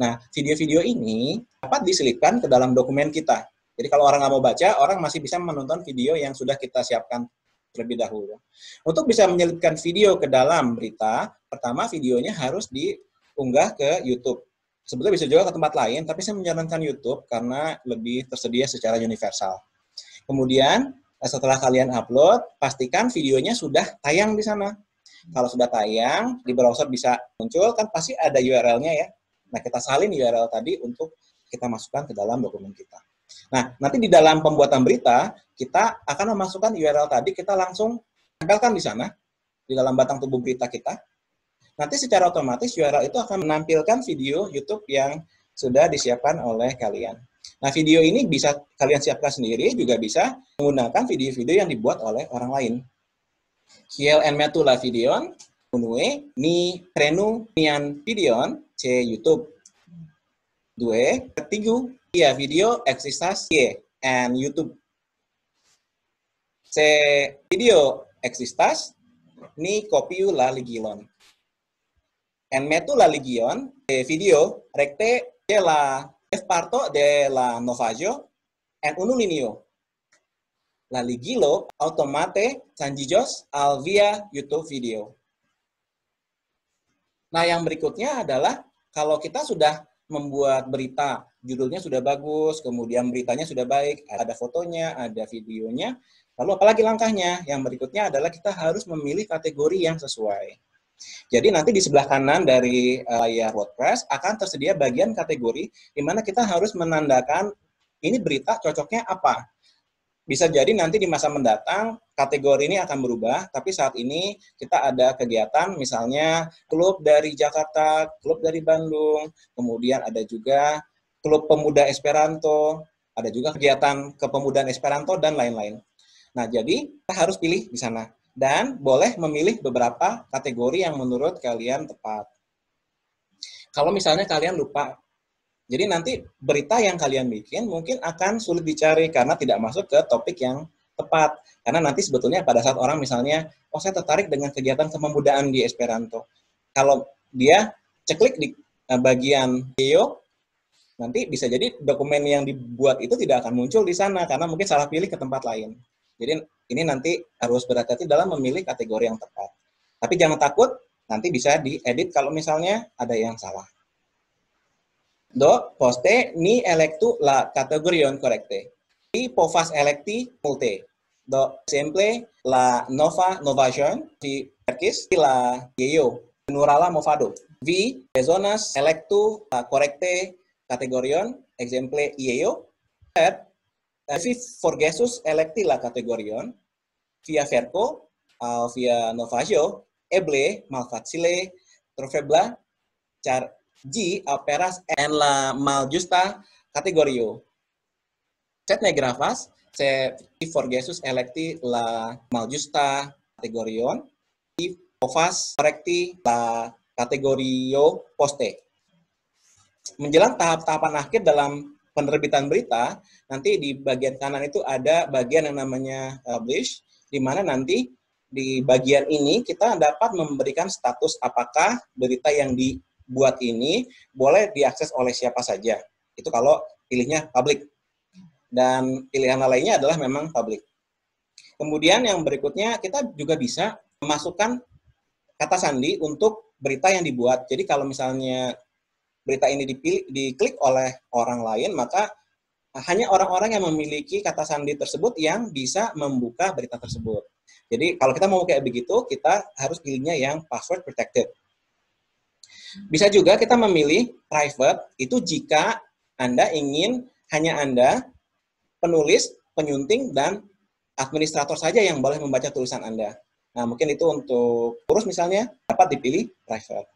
Nah, video-video ini dapat diselipkan ke dalam dokumen kita. Jadi kalau orang nggak mau baca, orang masih bisa menonton video yang sudah kita siapkan terlebih dahulu. Untuk bisa menyelipkan video ke dalam berita, pertama videonya harus diunggah ke YouTube. Sebetulnya bisa juga ke tempat lain, tapi saya menyarankan YouTube karena lebih tersedia secara universal. Kemudian, setelah kalian upload, pastikan videonya sudah tayang di sana. Kalau sudah tayang, di browser bisa muncul, kan pasti ada URL-nya ya. Nah, kita salin URL tadi untuk kita masukkan ke dalam dokumen kita. Nah, nanti di dalam pembuatan berita, kita akan memasukkan URL tadi, kita langsung tempelkan di sana, di dalam batang tubuh berita kita. Nanti secara otomatis URL itu akan menampilkan video YouTube yang sudah disiapkan oleh kalian. Nah, video ini bisa kalian siapkan sendiri, juga bisa menggunakan video-video yang dibuat oleh orang lain. Kiel en metu la videon, unue, ni prenu mian videon, ce YouTube. Due, ketigu, ia video existas tie en YouTube. Se video existas, ni kopiu la ligilon. En metu la ligion, video recte de la F parto de la novaĵo en unu linio. La ligilo automate ŝanĝiĝos al via YouTube video. Nah, yang berikutnya adalah kalau kita sudah membuat berita, judulnya sudah bagus, kemudian beritanya sudah baik, ada fotonya, ada videonya, lalu apalagi langkahnya? Yang berikutnya adalah kita harus memilih kategori yang sesuai. Jadi nanti di sebelah kanan dari layar WordPress akan tersedia bagian kategori di mana kita harus menandakan ini berita cocoknya apa. bisa jadi nanti di masa mendatang kategori ini akan berubah, tapi saat ini kita ada kegiatan misalnya klub dari Jakarta, klub dari Bandung, kemudian ada juga klub pemuda Esperanto, ada juga kegiatan kepemudaan Esperanto dan lain-lain. Nah, jadi kita harus pilih di sana dan boleh memilih beberapa kategori yang menurut kalian tepat. Kalau misalnya kalian lupa, jadi nanti berita yang kalian bikin mungkin akan sulit dicari karena tidak masuk ke topik yang tepat. Karena nanti sebetulnya pada saat orang misalnya, oh saya tertarik dengan kegiatan kepemudaan di Esperanto. Kalau dia ceklik di bagian bio, nanti bisa jadi dokumen yang dibuat itu tidak akan muncul di sana karena mungkin salah pilih ke tempat lain. Jadi ini nanti harus berhati-hati dalam memilih kategori yang tepat. Tapi jangan takut, nanti bisa diedit kalau misalnya ada yang salah. Do poste ni electu la categorion correcte. I povas electi multe. Do exemple la novaĵon vi verkis la jejo nurala movado. Vi bezonas electu la correcte kategorion, exemple jejo, sed vi forgesus electi la kategorion via verko aŭ via novaĵo eble malfacile trovebla, ĉar G aperas en la maljusta categorio. Sed ne gravas, se vi forgesus electi la maljusta categorion, vi povas korekti la kategorio poste. Menjelang tahap-tahapan akhir dalam penerbitan berita, nanti di bagian kanan itu ada bagian yang namanya publish, di mana nanti di bagian ini kita dapat memberikan status apakah berita yang dibuat ini boleh diakses oleh siapa saja. Itu kalau pilihnya public. Dan pilihan lainnya adalah memang public. Kemudian yang berikutnya kita juga bisa memasukkan kata sandi untuk berita yang dibuat. Jadi kalau misalnya berita ini diklik oleh orang lain, maka hanya orang-orang yang memiliki kata sandi tersebut yang bisa membuka berita tersebut. Jadi kalau kita mau kayak begitu, kita harus pilihnya yang password protected. Bisa juga kita memilih private, itu jika Anda ingin hanya Anda, penulis, penyunting, dan administrator saja yang boleh membaca tulisan Anda. Nah, mungkin itu untuk kursus misalnya, dapat dipilih private.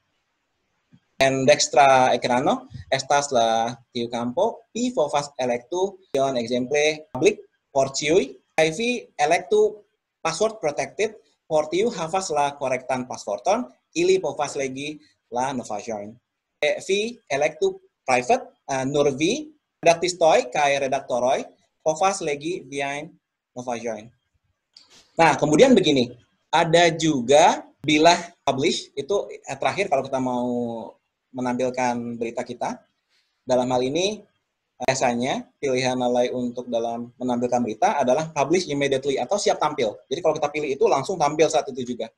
En dextra ekrano, estas la tiu campo, pi povas elektu ion exemple public por ĉiuj, kaj vi elektu password protected por tiu havas la korektan passwordon, ili povas legi la novaĵojn. Vi elektu private, nur vi, redaktistoj kaj redaktoroj, povas legi viajn novaĵojn. Nah, kemudian begini, ada juga bilah publish, itu terakhir kalau kita mau menampilkan berita kita. Dalam hal ini, biasanya pilihan nilai untuk dalam menampilkan berita adalah publish immediately atau siap tampil. Jadi kalau kita pilih itu langsung tampil saat itu juga.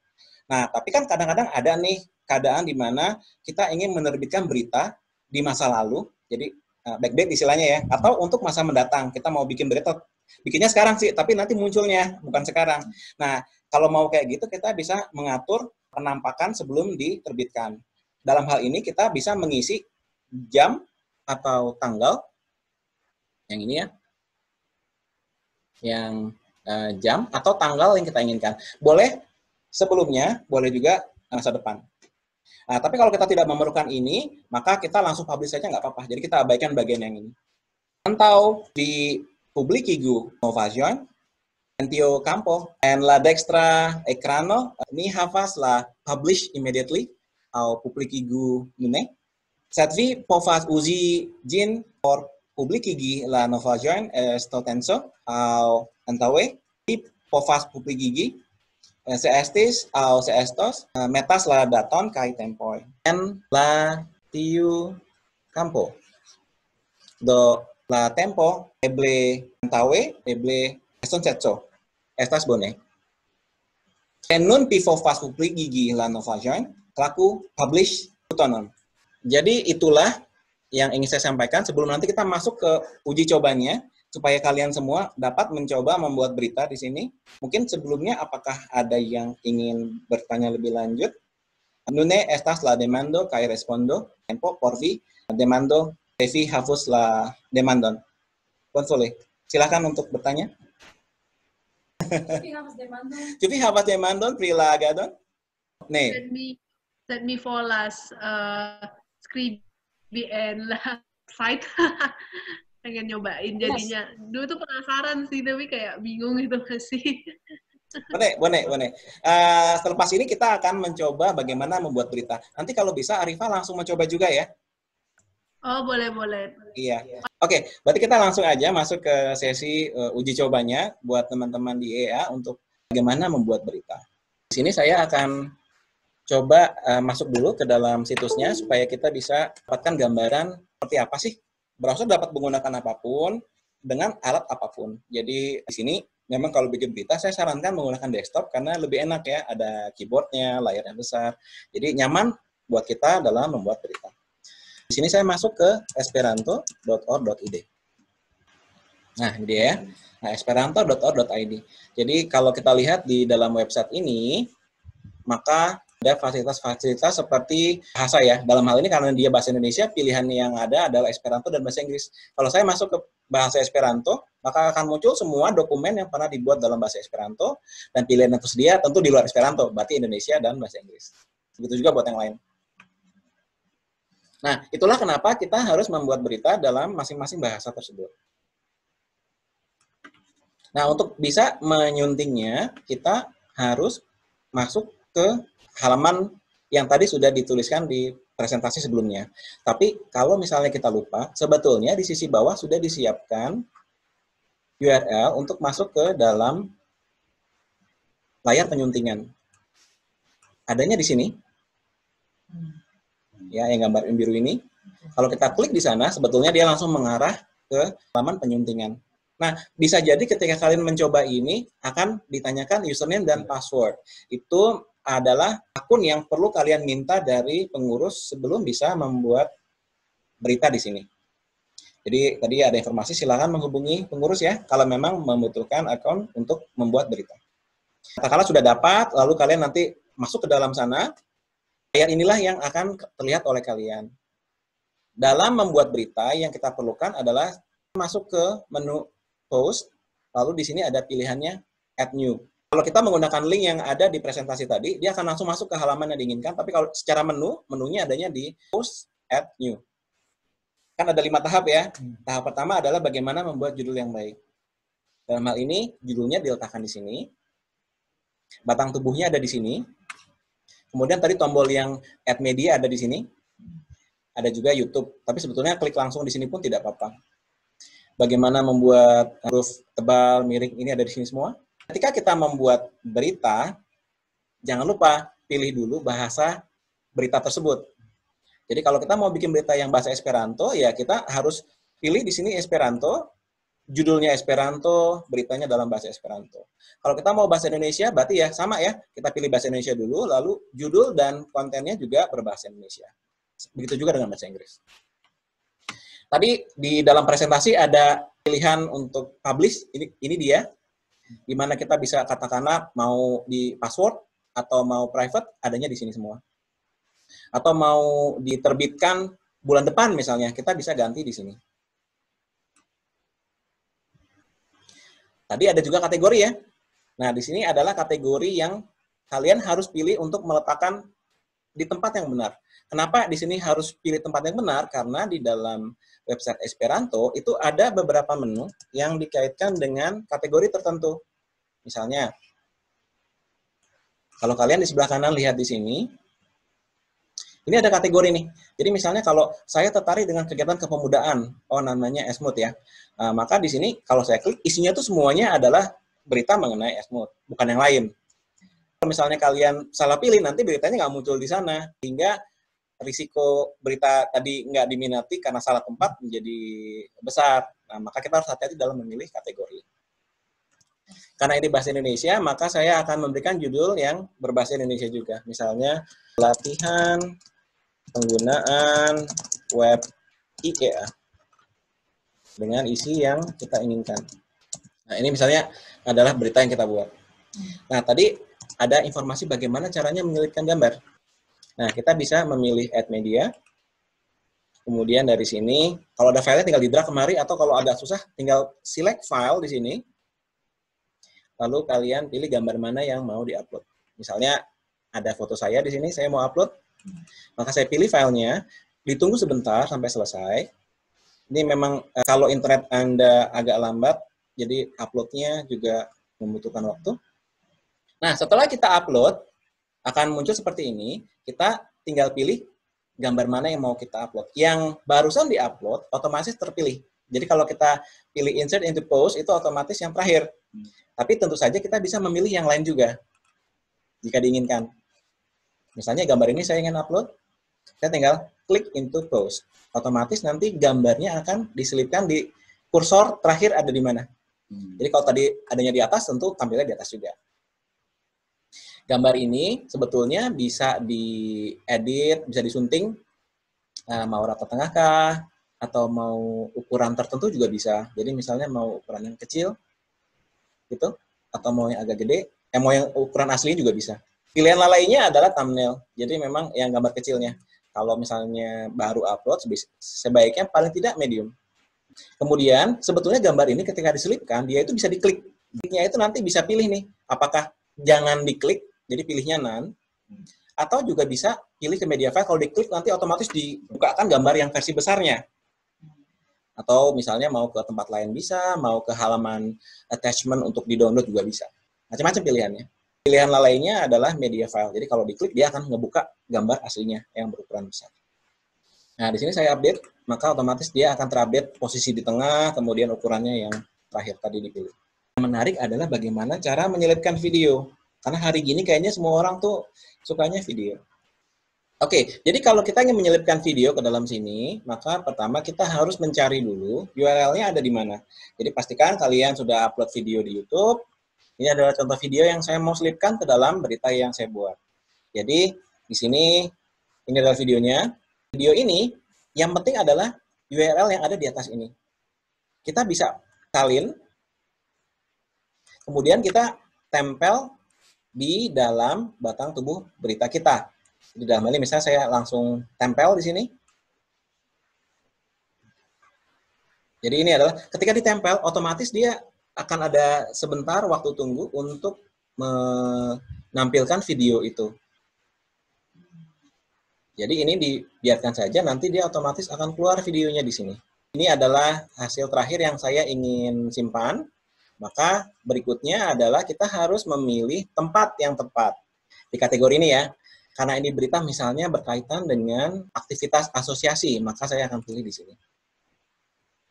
Nah, tapi kan kadang-kadang ada nih keadaan di mana kita ingin menerbitkan berita di masa lalu, jadi backdate istilahnya ya, atau untuk masa mendatang. Kita mau bikin berita, bikinnya sekarang sih, tapi nanti munculnya, bukan sekarang. Nah, kalau mau kayak gitu, kita bisa mengatur penampakan sebelum diterbitkan. Dalam hal ini, kita bisa mengisi jam atau tanggal, yang ini ya, yang jam atau tanggal yang kita inginkan. Boleh sebelumnya, boleh juga masa depan. Nah, tapi kalau kita tidak memerlukan ini, maka kita langsung publish saja nggak apa-apa. Jadi kita abaikan bagian yang ini. Atau di publikigu novaĵojn en tiu campo en la dekstra ekrano ni havas la publish immediately aŭ publikigu nune. Sed vi povas uzi ĝin por publikigi la novaĵojn estotenco aŭ antaŭe. Vi povas publikigi se estis aŭ se estos metas la daton kaj tempoj en la tiu campo. Do la tempo eble antaŭe, eble estonteco. Estas bone. En nun pi povas publikigi la novaĵojn, klaku publish butonon. Jadi itulah yang ingin saya sampaikan sebelum nanti kita masuk ke uji cobanya, supaya kalian semua dapat mencoba membuat berita di sini. Mungkin sebelumnya apakah ada yang ingin bertanya lebih lanjut? Nune estas la demando kaj respondo tempo por vi demando vi havus la demandon. Konsole, silakan untuk bertanya. Chupi hapas de mandon prila gadon. Nih, Let me folas skribi and fight. Pengen nyobain jadinya. Dulu tuh penasaran sih, tapi kayak bingung gitu masih. Boleh. Selepas ini kita akan mencoba bagaimana membuat berita. Nanti kalau bisa Arifah langsung mencoba juga ya. Oh, boleh. Iya. Oke, berarti kita langsung aja masuk ke sesi uji cobanya buat teman-teman di EA untuk bagaimana membuat berita. Di sini saya akan coba masuk dulu ke dalam situsnya supaya kita bisa dapatkan gambaran seperti apa sih. Browser dapat menggunakan apapun dengan alat apapun. Jadi di sini memang kalau bikin berita saya sarankan menggunakan desktop karena lebih enak ya, ada keyboardnya, layarnya besar. Jadi nyaman buat kita dalam membuat berita. Di sini saya masuk ke esperanto.org.id. Nah, ini dia ya. Nah, esperanto.org.id. Jadi kalau kita lihat di dalam website ini, maka ada fasilitas-fasilitas seperti bahasa ya. Dalam hal ini karena dia bahasa Indonesia, pilihan yang ada adalah Esperanto dan bahasa Inggris. Kalau saya masuk ke bahasa Esperanto, maka akan muncul semua dokumen yang pernah dibuat dalam bahasa Esperanto, dan pilihan yang tersedia tentu di luar Esperanto, berarti Indonesia dan bahasa Inggris. Begitu juga buat yang lain. Nah, itulah kenapa kita harus membuat berita dalam masing-masing bahasa tersebut. Nah, untuk bisa menyuntingnya, kita harus masuk ke halaman yang tadi sudah dituliskan di presentasi sebelumnya. Tapi kalau misalnya kita lupa, sebetulnya di sisi bawah sudah disiapkan URL untuk masuk ke dalam layar penyuntingan. Adanya di sini. Ya, yang gambar biru ini. Kalau kita klik di sana, sebetulnya dia langsung mengarah ke halaman penyuntingan. Nah, bisa jadi ketika kalian mencoba ini, akan ditanyakan username dan password. Itu adalah akun yang perlu kalian minta dari pengurus sebelum bisa membuat berita di sini. Jadi, tadi ada informasi, silakan menghubungi pengurus ya, kalau memang membutuhkan akun untuk membuat berita. Katakanlah sudah dapat, lalu kalian nanti masuk ke dalam sana, layar inilah yang akan terlihat oleh kalian. Dalam membuat berita, yang kita perlukan adalah masuk ke menu post, lalu di sini ada pilihannya add new. Kalau kita menggunakan link yang ada di presentasi tadi, dia akan langsung masuk ke halaman yang diinginkan, tapi kalau secara menunya adanya di post, add new. Kan ada 5 tahap ya. Tahap pertama adalah bagaimana membuat judul yang baik. Dalam hal ini, judulnya diletakkan di sini, batang tubuhnya ada di sini, kemudian tadi tombol yang add media ada di sini. Ada juga YouTube. Tapi sebetulnya klik langsung di sini pun tidak apa-apa. Bagaimana membuat huruf tebal, miring, ini ada di sini semua. Ketika kita membuat berita, jangan lupa pilih dulu bahasa berita tersebut. Jadi kalau kita mau bikin berita yang bahasa Esperanto, ya kita harus pilih di sini Esperanto, judulnya Esperanto, beritanya dalam bahasa Esperanto. Kalau kita mau bahasa Indonesia, berarti ya sama ya, kita pilih bahasa Indonesia dulu, lalu judul dan kontennya juga berbahasa Indonesia. Begitu juga dengan bahasa Inggris. Tadi di dalam presentasi ada pilihan untuk publish, ini dia, di mana kita bisa katakanlah mau di password atau mau private, adanya di sini semua. Atau mau diterbitkan bulan depan misalnya, kita bisa ganti di sini. Tadi ada juga kategori ya. Nah, di sini adalah kategori yang kalian harus pilih untuk meletakkan di tempat yang benar. Kenapa di sini harus pilih tempat yang benar? Karena di dalam website Esperanto itu ada beberapa menu yang dikaitkan dengan kategori tertentu. Misalnya, kalau kalian di sebelah kanan lihat di sini, ini ada kategori nih. Jadi misalnya kalau saya tertarik dengan kegiatan kepemudaan, namanya Esmut ya. Maka di sini kalau saya klik, isinya tuh semuanya adalah berita mengenai Esmut, bukan yang lain. Kalau misalnya kalian salah pilih, nanti beritanya nggak muncul di sana. Hingga risiko berita tadi nggak diminati karena salah tempat menjadi besar. Nah, maka kita harus hati-hati dalam memilih kategori. Karena ini bahasa Indonesia, maka saya akan memberikan judul yang berbahasa Indonesia juga. Misalnya, latihan penggunaan web IKEA dengan isi yang kita inginkan. Nah, ini misalnya adalah berita yang kita buat. Nah, tadi ada informasi bagaimana caranya menyelipkan gambar. Nah, kita bisa memilih add media. Kemudian dari sini, kalau ada filenya tinggal di drag kemari, atau kalau agak susah, tinggal select file di sini. lalu kalian pilih gambar mana yang mau diupload. Misalnya ada foto saya di sini, saya mau upload, maka saya pilih filenya, ditunggu sebentar sampai selesai. Ini memang kalau internet Anda agak lambat, jadi uploadnya juga membutuhkan waktu. Nah, setelah kita upload, akan muncul seperti ini, kita tinggal pilih gambar mana yang mau kita upload. Yang barusan di-upload, otomatis terpilih. Jadi kalau kita pilih insert into post, itu otomatis yang terakhir. Tapi tentu saja kita bisa memilih yang lain juga, jika diinginkan. Misalnya gambar ini saya ingin upload, saya tinggal klik into post. Otomatis nanti gambarnya akan diselipkan di kursor terakhir ada di mana. Jadi kalau tadi adanya di atas, tentu tampilnya di atas juga. Gambar ini sebetulnya bisa diedit, bisa disunting, mau rata tengah kah, atau mau ukuran tertentu juga bisa. Jadi misalnya mau ukuran yang kecil, gitu, atau mau yang agak gede, mau yang ukuran asli juga bisa. Pilihan lainnya adalah thumbnail, jadi memang yang gambar kecilnya. Kalau misalnya baru upload, sebaiknya paling tidak medium. Kemudian, sebetulnya gambar ini ketika diselipkan, dia itu bisa diklik. Kliknya itu nanti bisa pilih nih, apakah jangan diklik, jadi pilihnya none, atau juga bisa pilih ke media file, kalau diklik nanti otomatis dibukakan gambar yang versi besarnya. Atau misalnya mau ke tempat lain bisa, mau ke halaman attachment untuk di-download juga bisa. Macam-macam pilihannya. Pilihan lainnya adalah media file, jadi kalau diklik dia akan ngebuka gambar aslinya yang berukuran besar. Nah, di sini saya update, maka otomatis dia akan terupdate posisi di tengah, kemudian ukurannya yang terakhir tadi dipilih. Yang menarik adalah bagaimana cara menyelipkan video. Karena hari gini kayaknya semua orang tuh sukanya video. Oke, jadi kalau kita ingin menyelipkan video ke dalam sini, maka pertama kita harus mencari dulu URL-nya ada di mana. Jadi pastikan kalian sudah upload video di YouTube. Ini adalah contoh video yang saya mau selipkan ke dalam berita yang saya buat. Jadi di sini ini adalah videonya. Video ini yang penting adalah URL yang ada di atas ini. Kita bisa salin, kemudian kita tempel di dalam batang tubuh berita kita. Di dalam ini misalnya saya langsung tempel di sini. Jadi ini adalah ketika ditempel otomatis dia akan ada sebentar waktu tunggu untuk menampilkan video itu. Jadi ini dibiarkan saja, nanti dia otomatis akan keluar videonya di sini. Ini adalah hasil terakhir yang saya ingin simpan. Maka berikutnya adalah kita harus memilih tempat yang tepat di kategori ini ya. Karena ini berita misalnya berkaitan dengan aktivitas asosiasi, maka saya akan pilih di sini.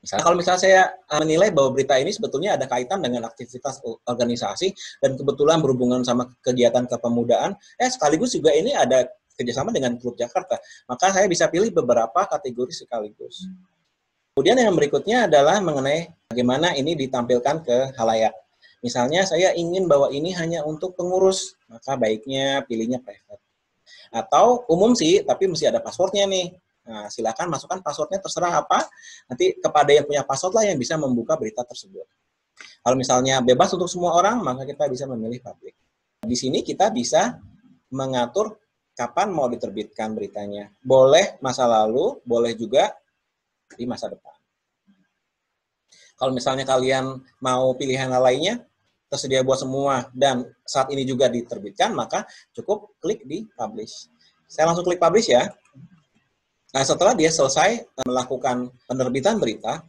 Misalnya kalau misalnya saya menilai bahwa berita ini sebetulnya ada kaitan dengan aktivitas organisasi dan kebetulan berhubungan sama kegiatan kepemudaan, sekaligus juga ini ada kerjasama dengan Klub Jakarta, maka saya bisa pilih beberapa kategori sekaligus. Kemudian yang berikutnya adalah mengenai bagaimana ini ditampilkan ke khalayak. Misalnya saya ingin bahwa ini hanya untuk pengurus, maka baiknya pilihnya private. Atau umum sih, tapi mesti ada passwordnya nih. Nah, silakan masukkan passwordnya terserah apa, nanti kepada yang punya password lah yang bisa membuka berita tersebut. Kalau misalnya bebas untuk semua orang, maka kita bisa memilih public. Di sini kita bisa mengatur kapan mau diterbitkan beritanya. Boleh masa lalu, boleh juga di masa depan. Kalau misalnya kalian mau pilihan lainnya, tersedia buat semua, dan saat ini juga diterbitkan, maka cukup klik di publish. Saya langsung klik publish ya. Nah, setelah dia selesai melakukan penerbitan berita,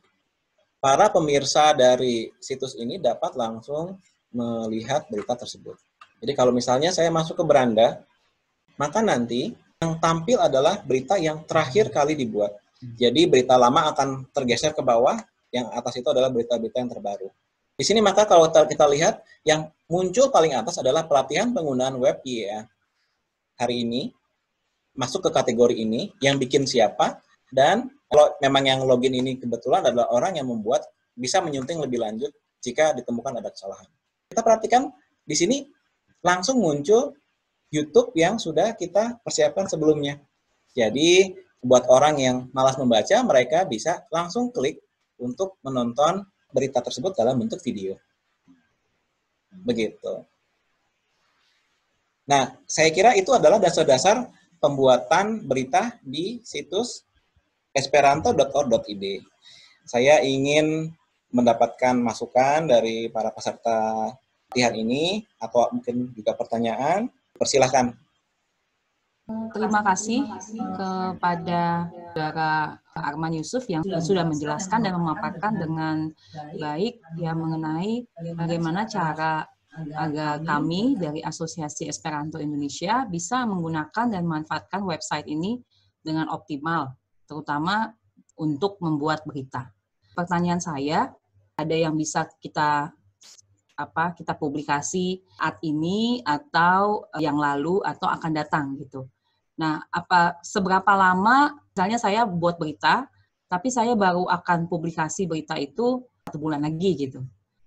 para pemirsa dari situs ini dapat langsung melihat berita tersebut. Jadi kalau misalnya saya masuk ke beranda, maka nanti yang tampil adalah berita yang terakhir kali dibuat. Jadi berita lama akan tergeser ke bawah, yang atas itu adalah berita-berita yang terbaru. Di sini maka kalau kita lihat, yang muncul paling atas adalah pelatihan penggunaan web IEA. Hari ini, masuk ke kategori ini, yang bikin siapa, dan kalau memang yang login ini kebetulan adalah orang yang membuat, bisa menyunting lebih lanjut jika ditemukan ada kesalahan. Kita perhatikan, di sini langsung muncul YouTube yang sudah kita persiapkan sebelumnya. Jadi, buat orang yang malas membaca, mereka bisa langsung klik untuk menonton berita tersebut dalam bentuk video. Begitu. Nah, saya kira itu adalah dasar-dasar pembuatan berita di situs esperanto.org.id. Saya ingin mendapatkan masukan dari para peserta pelatihan ini atau mungkin juga pertanyaan, persilahkan. Terima kasih kepada saudara Arman Yusuf yang sudah menjelaskan dan memaparkan dengan baik ya mengenai bagaimana cara agar kami dari Asosiasi Esperanto Indonesia bisa menggunakan dan memanfaatkan website ini dengan optimal, terutama untuk membuat berita. Pertanyaan saya, ada yang bisa kita publikasi saat ini atau yang lalu atau akan datang gitu. Nah, seberapa lama misalnya saya buat berita, tapi saya baru akan publikasi berita itu 1 bulan lagi gitu.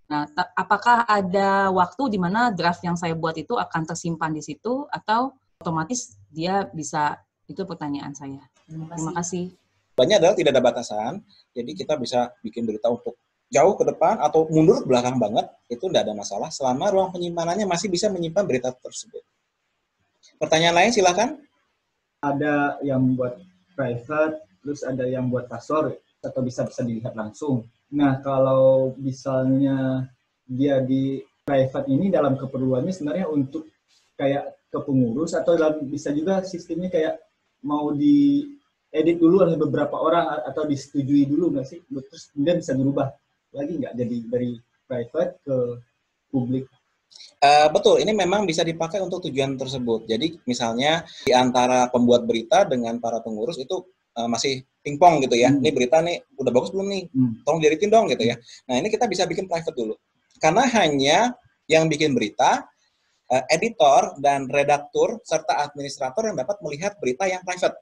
Nah, apakah ada waktu di mana draft yang saya buat itu akan tersimpan di situ atau otomatis dia bisa, itu pertanyaan saya. Terima kasih. Banyak adalah tidak ada batasan, jadi kita bisa bikin berita untuk jauh ke depan atau mundur ke belakang banget, itu tidak ada masalah selama ruang penyimpanannya masih bisa menyimpan berita tersebut. Pertanyaan lain silakan. Ada yang buat private, terus ada yang buat password atau bisa dilihat langsung. Nah, kalau misalnya dia di private ini dalam keperluannya sebenarnya untuk kayak ke pengurus atau bisa juga sistemnya kayak mau diedit dulu oleh beberapa orang atau disetujui dulu nggak sih? Terus kemudian bisa dirubah lagi nggak jadi dari private ke publik? Betul, ini memang bisa dipakai untuk tujuan tersebut. Jadi misalnya di antara pembuat berita dengan para pengurus itu masih pingpong gitu ya. Ini berita nih udah bagus belum nih? Tolong dieditin dong gitu ya. Nah, ini kita bisa bikin private dulu. Karena hanya yang bikin berita, editor dan redaktur serta administrator yang dapat melihat berita yang private.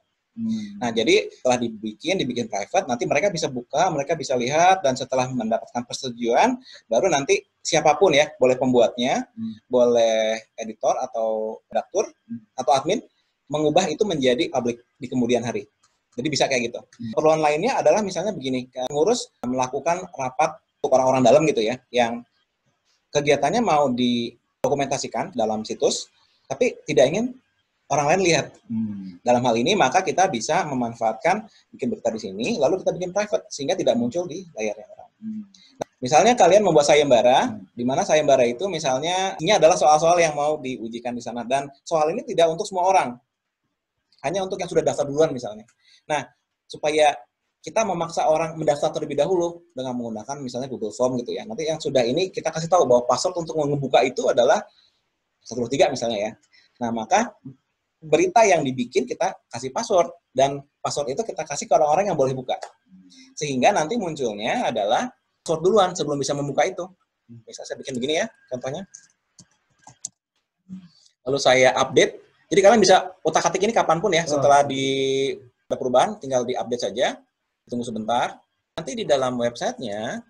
Nah, jadi setelah dibikin private, nanti mereka bisa buka, mereka bisa lihat, dan setelah mendapatkan persetujuan, baru nanti siapapun ya, boleh pembuatnya, boleh editor atau redaktur, atau admin, mengubah itu menjadi publik di kemudian hari. Jadi bisa kayak gitu. Keperluan lainnya adalah misalnya begini, pengurus melakukan rapat untuk orang-orang dalam gitu ya, yang kegiatannya mau didokumentasikan dalam situs, tapi tidak ingin orang lain lihat. Dalam hal ini, maka kita bisa memanfaatkan bikin berita di sini, lalu kita bikin private, sehingga tidak muncul di layarnya orang. Nah, misalnya kalian membuat sayembara, di mana sayembara itu misalnya, ini adalah soal-soal yang mau diujikan di sana, dan soal ini tidak untuk semua orang, hanya untuk yang sudah daftar duluan misalnya. Nah, supaya kita memaksa orang mendaftar terlebih dahulu dengan menggunakan misalnya Google Form gitu ya. Nanti yang sudah ini kita kasih tahu bahwa password untuk membuka itu adalah 123 misalnya ya. Nah, maka berita yang dibikin kita kasih password, dan password itu kita kasih ke orang-orang yang boleh buka. Sehingga nanti munculnya adalah password duluan sebelum bisa membuka itu. Bisa saya bikin begini ya, contohnya. Lalu saya update. Jadi kalian bisa otak-atik ini kapanpun ya, setelah ada perubahan, tinggal di-update saja. Tunggu sebentar. Nanti di dalam websitenya,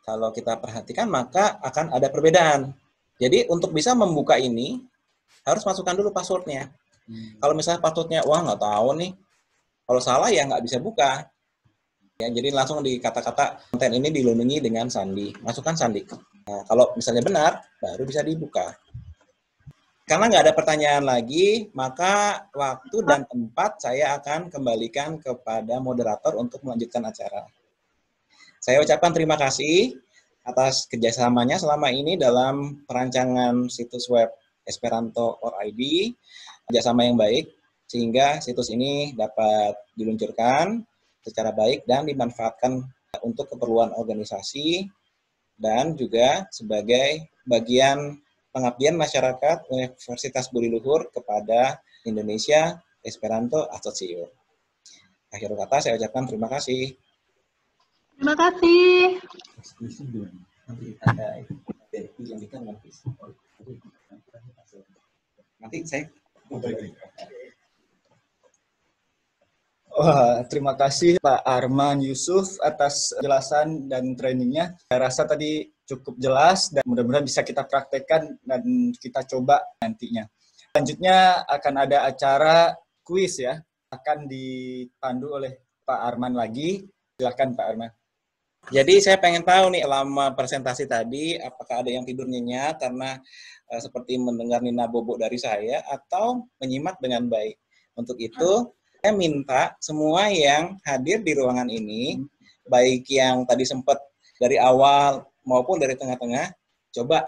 kalau kita perhatikan, maka akan ada perbedaan. Jadi untuk bisa membuka ini, harus masukkan dulu passwordnya. Kalau misalnya passwordnya, wah nggak tahu nih. Kalau salah ya nggak bisa buka. Ya, jadi langsung di kata-kata konten ini dilindungi dengan sandi. Masukkan sandi. Nah, kalau misalnya benar, baru bisa dibuka. Karena nggak ada pertanyaan lagi, maka waktu dan tempat saya akan kembalikan kepada moderator untuk melanjutkan acara. Saya ucapkan terima kasih atas kerjasamanya selama ini dalam perancangan situs web Esperanto.org, kerjasama yang baik, sehingga situs ini dapat diluncurkan secara baik dan dimanfaatkan untuk keperluan organisasi dan juga sebagai bagian pengabdian masyarakat Universitas Budi Luhur kepada Indonesia Esperanto Association. Akhir kata saya ucapkan terima kasih. Terima kasih. Nanti saya Wah, terima kasih Pak Arman Yusuf atas penjelasan dan trainingnya. Saya rasa tadi cukup jelas dan mudah-mudahan bisa kita praktekkan dan kita coba nantinya. Selanjutnya akan ada acara kuis ya, akan dipandu oleh Pak Arman lagi. Silakan Pak Arman. Jadi saya pengen tahu nih, lama presentasi tadi, apakah ada yang tidur nyenyak karena seperti mendengar Nina Bobo dari saya, atau menyimak dengan baik. Untuk itu, saya minta semua yang hadir di ruangan ini, baik yang tadi sempat dari awal maupun dari tengah-tengah, coba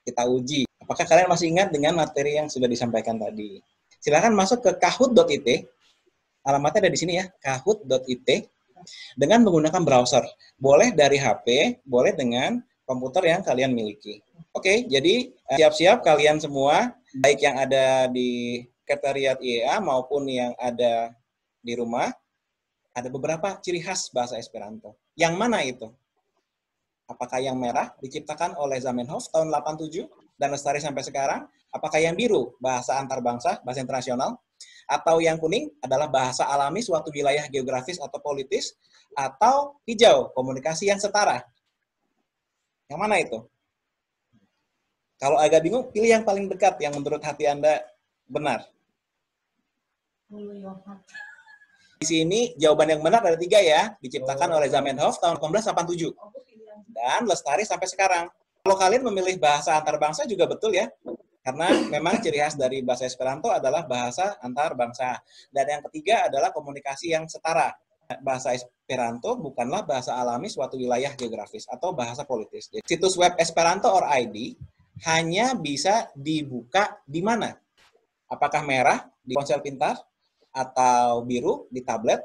kita uji. Apakah kalian masih ingat dengan materi yang sudah disampaikan tadi? Silakan masuk ke kahoot.it. Alamatnya ada di sini ya, kahoot.it. Dengan menggunakan browser. Boleh dari HP, boleh dengan komputer yang kalian miliki. Oke, jadi siap-siap kalian semua, baik yang ada di sekretariat IEA maupun yang ada di rumah, ada beberapa ciri khas bahasa Esperanto. Yang mana itu? Apakah yang merah diciptakan oleh Zamenhof tahun 87 dan lestari sampai sekarang? Apakah yang biru bahasa antar bangsa, bahasa internasional? Atau yang kuning adalah bahasa alami suatu wilayah geografis atau politis? Atau hijau komunikasi yang setara? Yang mana itu? Kalau agak bingung, pilih yang paling dekat yang menurut hati Anda benar. Di sini jawaban yang benar ada 3 ya, diciptakan oleh Zamenhof tahun 1887 dan lestari sampai sekarang. Kalau kalian memilih bahasa antar bangsa juga betul ya, karena memang ciri khas dari bahasa Esperanto adalah bahasa antar bangsa. Dan yang ketiga adalah komunikasi yang setara. Bahasa Esperanto bukanlah bahasa alami suatu wilayah geografis atau bahasa politis. Jadi, situs web Esperanto or ID hanya bisa dibuka di mana? Apakah merah di ponsel pintar, atau biru di tablet,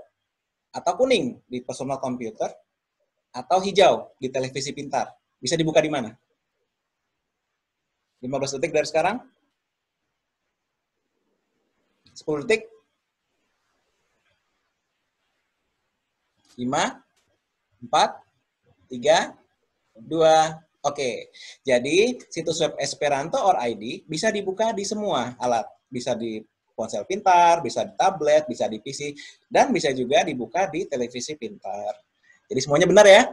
atau kuning di personal computer, atau hijau di televisi pintar? Bisa dibuka di mana? 15 detik dari sekarang. 10 detik. 5, 4, 3, 2, oke. Jadi, situs web Esperanto or ID bisa dibuka di semua alat. Bisa di ponsel pintar, bisa di tablet, bisa di PC, dan bisa juga dibuka di televisi pintar. Jadi semuanya benar ya?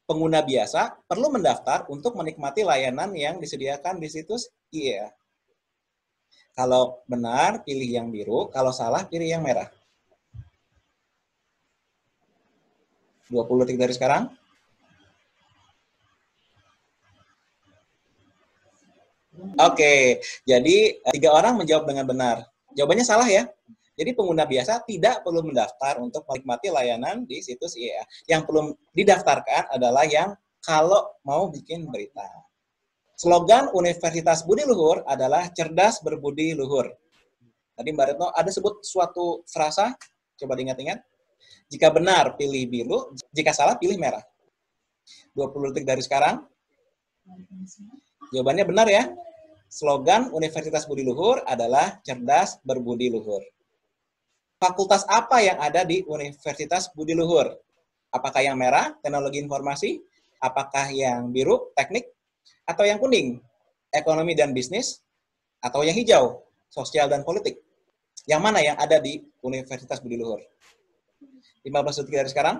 Pengguna biasa perlu mendaftar untuk menikmati layanan yang disediakan di situs IEA. Kalau benar, pilih yang biru. Kalau salah, pilih yang merah. 20 detik dari sekarang. Oke, jadi 3 orang menjawab dengan benar. Jawabannya salah ya. Jadi pengguna biasa tidak perlu mendaftar untuk menikmati layanan di situs IEA. Yang perlu didaftarkan adalah yang kalau mau bikin berita. Slogan Universitas Budi Luhur adalah cerdas berbudi luhur. Tadi Mbak Retno ada sebut suatu frasa, coba diingat-ingat. Jika benar, pilih biru. Jika salah, pilih merah. 20 detik dari sekarang. Jawabannya benar ya. Slogan Universitas Budi Luhur adalah cerdas berbudi luhur. Fakultas apa yang ada di Universitas Budi Luhur? Apakah yang merah, teknologi informasi? Apakah yang biru, teknik? Atau yang kuning, ekonomi dan bisnis? Atau yang hijau, sosial dan politik? Yang mana yang ada di Universitas Budi Luhur? 15 detik dari sekarang.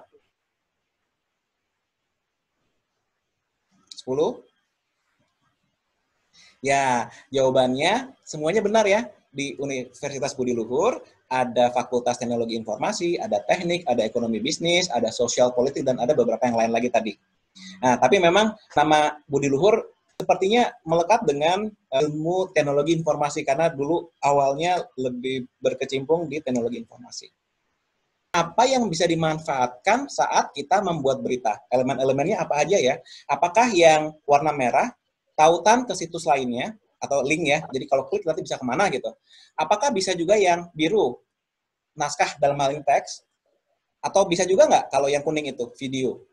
10. Ya, jawabannya semuanya benar ya. Di Universitas Budi Luhur ada Fakultas Teknologi Informasi, ada teknik, ada ekonomi bisnis, ada sosial politik, dan ada beberapa yang lain lagi tadi. Nah, tapi memang nama Budi Luhur sepertinya melekat dengan ilmu teknologi informasi, karena dulu awalnya lebih berkecimpung di teknologi informasi. Apa yang bisa dimanfaatkan saat kita membuat berita? Elemen-elemennya apa aja ya? Apakah yang warna merah, tautan ke situs lainnya, atau link ya, jadi kalau klik nanti bisa kemana gitu. Apakah bisa juga yang biru, naskah dalam hal ini teks, atau bisa juga nggak kalau yang kuning itu, video,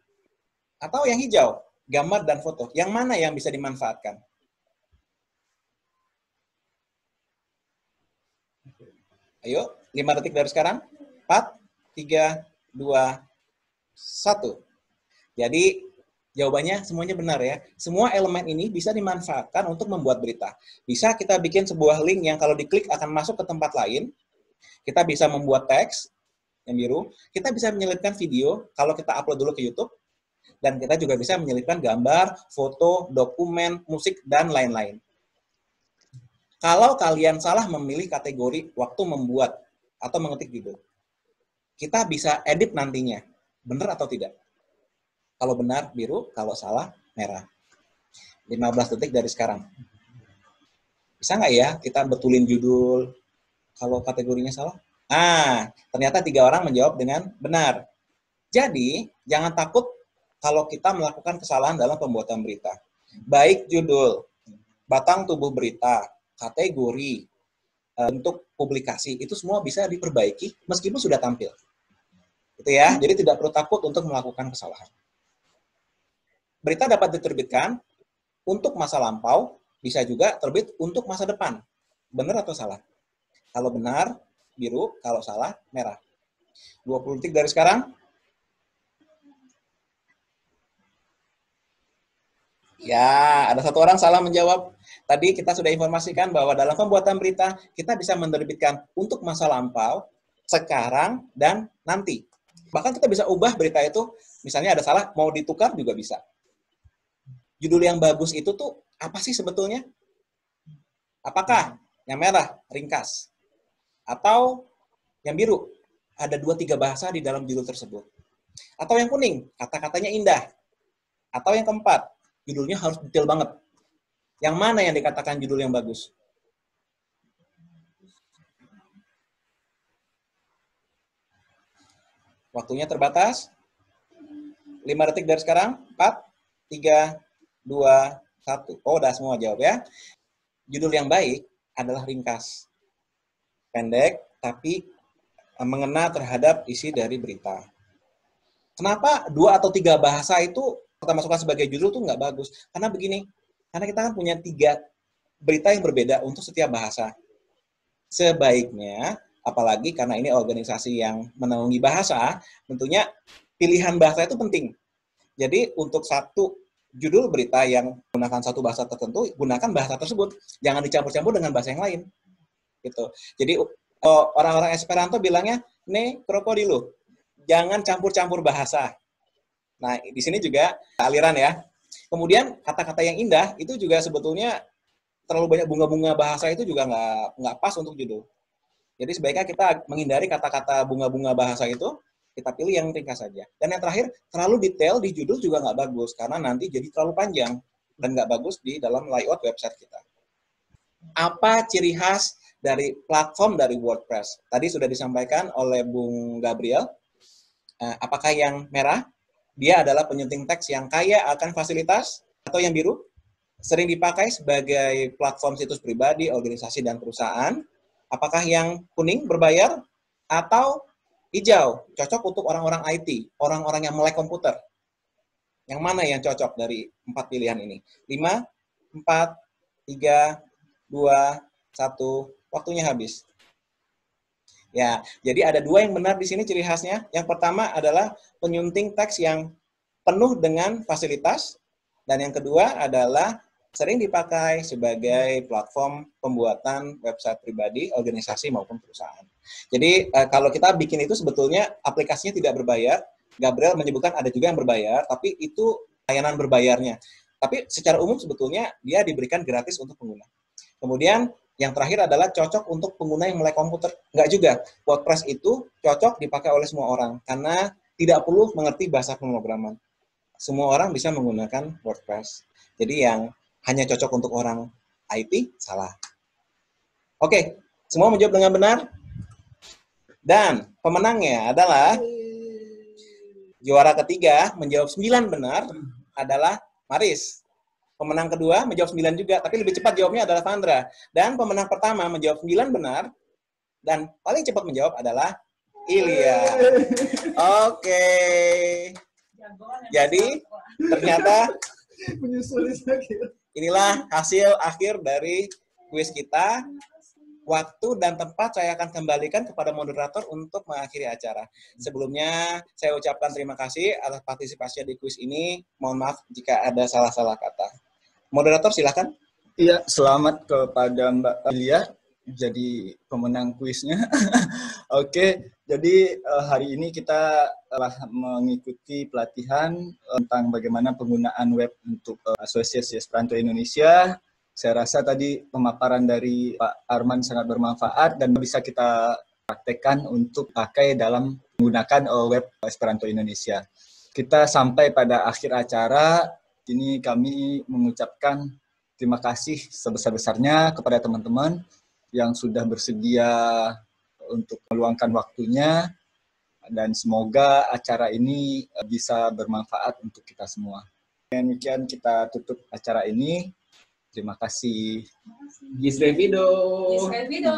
atau yang hijau, gambar dan foto, yang mana yang bisa dimanfaatkan? Ayo, 5 detik dari sekarang, 4, 3, 2, 1. Jadi, jawabannya semuanya benar ya. Semua elemen ini bisa dimanfaatkan untuk membuat berita. Bisa kita bikin sebuah link yang kalau diklik akan masuk ke tempat lain. Kita bisa membuat teks yang biru. Kita bisa menyelipkan video kalau kita upload dulu ke YouTube. Dan kita juga bisa menyelipkan gambar, foto, dokumen, musik, dan lain-lain. Kalau kalian salah memilih kategori waktu membuat atau mengetik judul, kita bisa edit nantinya. Benar atau tidak? Kalau benar, biru. Kalau salah, merah. 15 detik dari sekarang. Bisa nggak ya kita betulin judul kalau kategorinya salah? Ternyata 3 orang menjawab dengan benar. Jadi, jangan takut kalau kita melakukan kesalahan dalam pembuatan berita. Baik judul, batang tubuh berita, kategori, bentuk publikasi, itu semua bisa diperbaiki meskipun sudah tampil. Gitu ya. Jadi tidak perlu takut untuk melakukan kesalahan. Berita dapat diterbitkan untuk masa lampau, bisa juga terbit untuk masa depan. Benar atau salah? Kalau benar, biru. Kalau salah, merah. 20 detik dari sekarang. Ya, ada satu orang salah menjawab. Tadi kita sudah informasikan bahwa dalam pembuatan berita, kita bisa menerbitkan untuk masa lampau, sekarang, dan nanti. Bahkan kita bisa ubah berita itu, misalnya ada salah, mau ditukar juga bisa. Judul yang bagus itu tuh apa sih sebetulnya? Apakah yang merah, ringkas? Atau yang biru, ada 2-3 bahasa di dalam judul tersebut? Atau yang kuning, kata-katanya indah? Atau yang keempat, judulnya harus detail banget? Yang mana yang dikatakan judul yang bagus? Waktunya terbatas. 5 detik dari sekarang. 4, 3, 2, 1. Oh, udah semua jawab ya. Judul yang baik adalah ringkas. Pendek, tapi mengena terhadap isi dari berita. Kenapa 2 atau 3 bahasa itu kita masukkan sebagai judul tuh nggak bagus? Karena begini, karena kita kan punya 3 berita yang berbeda untuk setiap bahasa. Sebaiknya, apalagi karena ini organisasi yang menaungi bahasa, tentunya pilihan bahasa itu penting. Jadi untuk satu judul berita yang menggunakan satu bahasa tertentu, gunakan bahasa tersebut. Jangan dicampur-campur dengan bahasa yang lain. Gitu. Jadi orang-orang Esperanto bilangnya, ne krokodilo. Jangan campur-campur bahasa. Nah, di sini juga aliran ya. Kemudian kata-kata yang indah itu juga sebetulnya terlalu banyak bunga-bunga bahasa itu juga nggak pas untuk judul. Jadi sebaiknya kita menghindari kata-kata bunga-bunga bahasa itu, kita pilih yang ringkas saja. Dan yang terakhir, terlalu detail di judul juga nggak bagus, karena nanti jadi terlalu panjang dan nggak bagus di dalam layout website kita. Apa ciri khas dari platform dari WordPress? Tadi sudah disampaikan oleh Bung Gabriel. Apakah yang merah? Dia adalah penyunting teks yang kaya akan fasilitas, atau yang biru? Sering dipakai sebagai platform situs pribadi, organisasi, dan perusahaan. Apakah yang kuning berbayar? Atau hijau, cocok untuk orang-orang IT, orang-orang yang melek komputer? Yang mana yang cocok dari 4 pilihan ini? 5, 4, 3, 2, 1, waktunya habis. Ya, jadi ada 2 yang benar di sini ciri khasnya. Yang pertama adalah penyunting teks yang penuh dengan fasilitas, dan yang kedua adalah sering dipakai sebagai platform pembuatan website pribadi, organisasi maupun perusahaan. Jadi kalau kita bikin itu sebetulnya aplikasinya tidak berbayar. Gabriel menyebutkan ada juga yang berbayar, tapi itu layanan berbayarnya. Tapi secara umum sebetulnya dia diberikan gratis untuk pengguna. Kemudian yang terakhir adalah cocok untuk pengguna yang melek komputer. Enggak juga. WordPress itu cocok dipakai oleh semua orang karena tidak perlu mengerti bahasa pemrograman. Semua orang bisa menggunakan WordPress. Jadi yang hanya cocok untuk orang IT, salah. Oke, semua menjawab dengan benar? Dan pemenangnya adalah juara ketiga menjawab 9 benar adalah Maris. Pemenang kedua menjawab 9 juga, tapi lebih cepat jawabnya adalah Vandra. Dan pemenang pertama menjawab 9 benar, dan paling cepat menjawab adalah Ilya. Oke. Jadi, ternyata inilah hasil akhir dari kuis kita. Waktu dan tempat saya akan kembalikan kepada moderator untuk mengakhiri acara. Sebelumnya, saya ucapkan terima kasih atas partisipasinya di kuis ini. Mohon maaf jika ada salah-salah kata. Moderator, silakan. Iya, selamat kepada Mbak Ilya, jadi pemenang kuisnya. Oke, jadi hari ini kita telah mengikuti pelatihan tentang bagaimana penggunaan web untuk Asosiasi Esperanto Indonesia. Saya rasa tadi pemaparan dari Pak Arman sangat bermanfaat dan bisa kita praktekkan untuk pakai dalam menggunakan web Esperanto Indonesia. Kita sampai pada akhir acara, ini kami mengucapkan terima kasih sebesar-besarnya kepada teman-teman yang sudah bersedia untuk meluangkan waktunya, dan semoga acara ini bisa bermanfaat untuk kita semua. Demikian kita tutup acara ini. Terima kasih. Gisrevido. Gisrevido.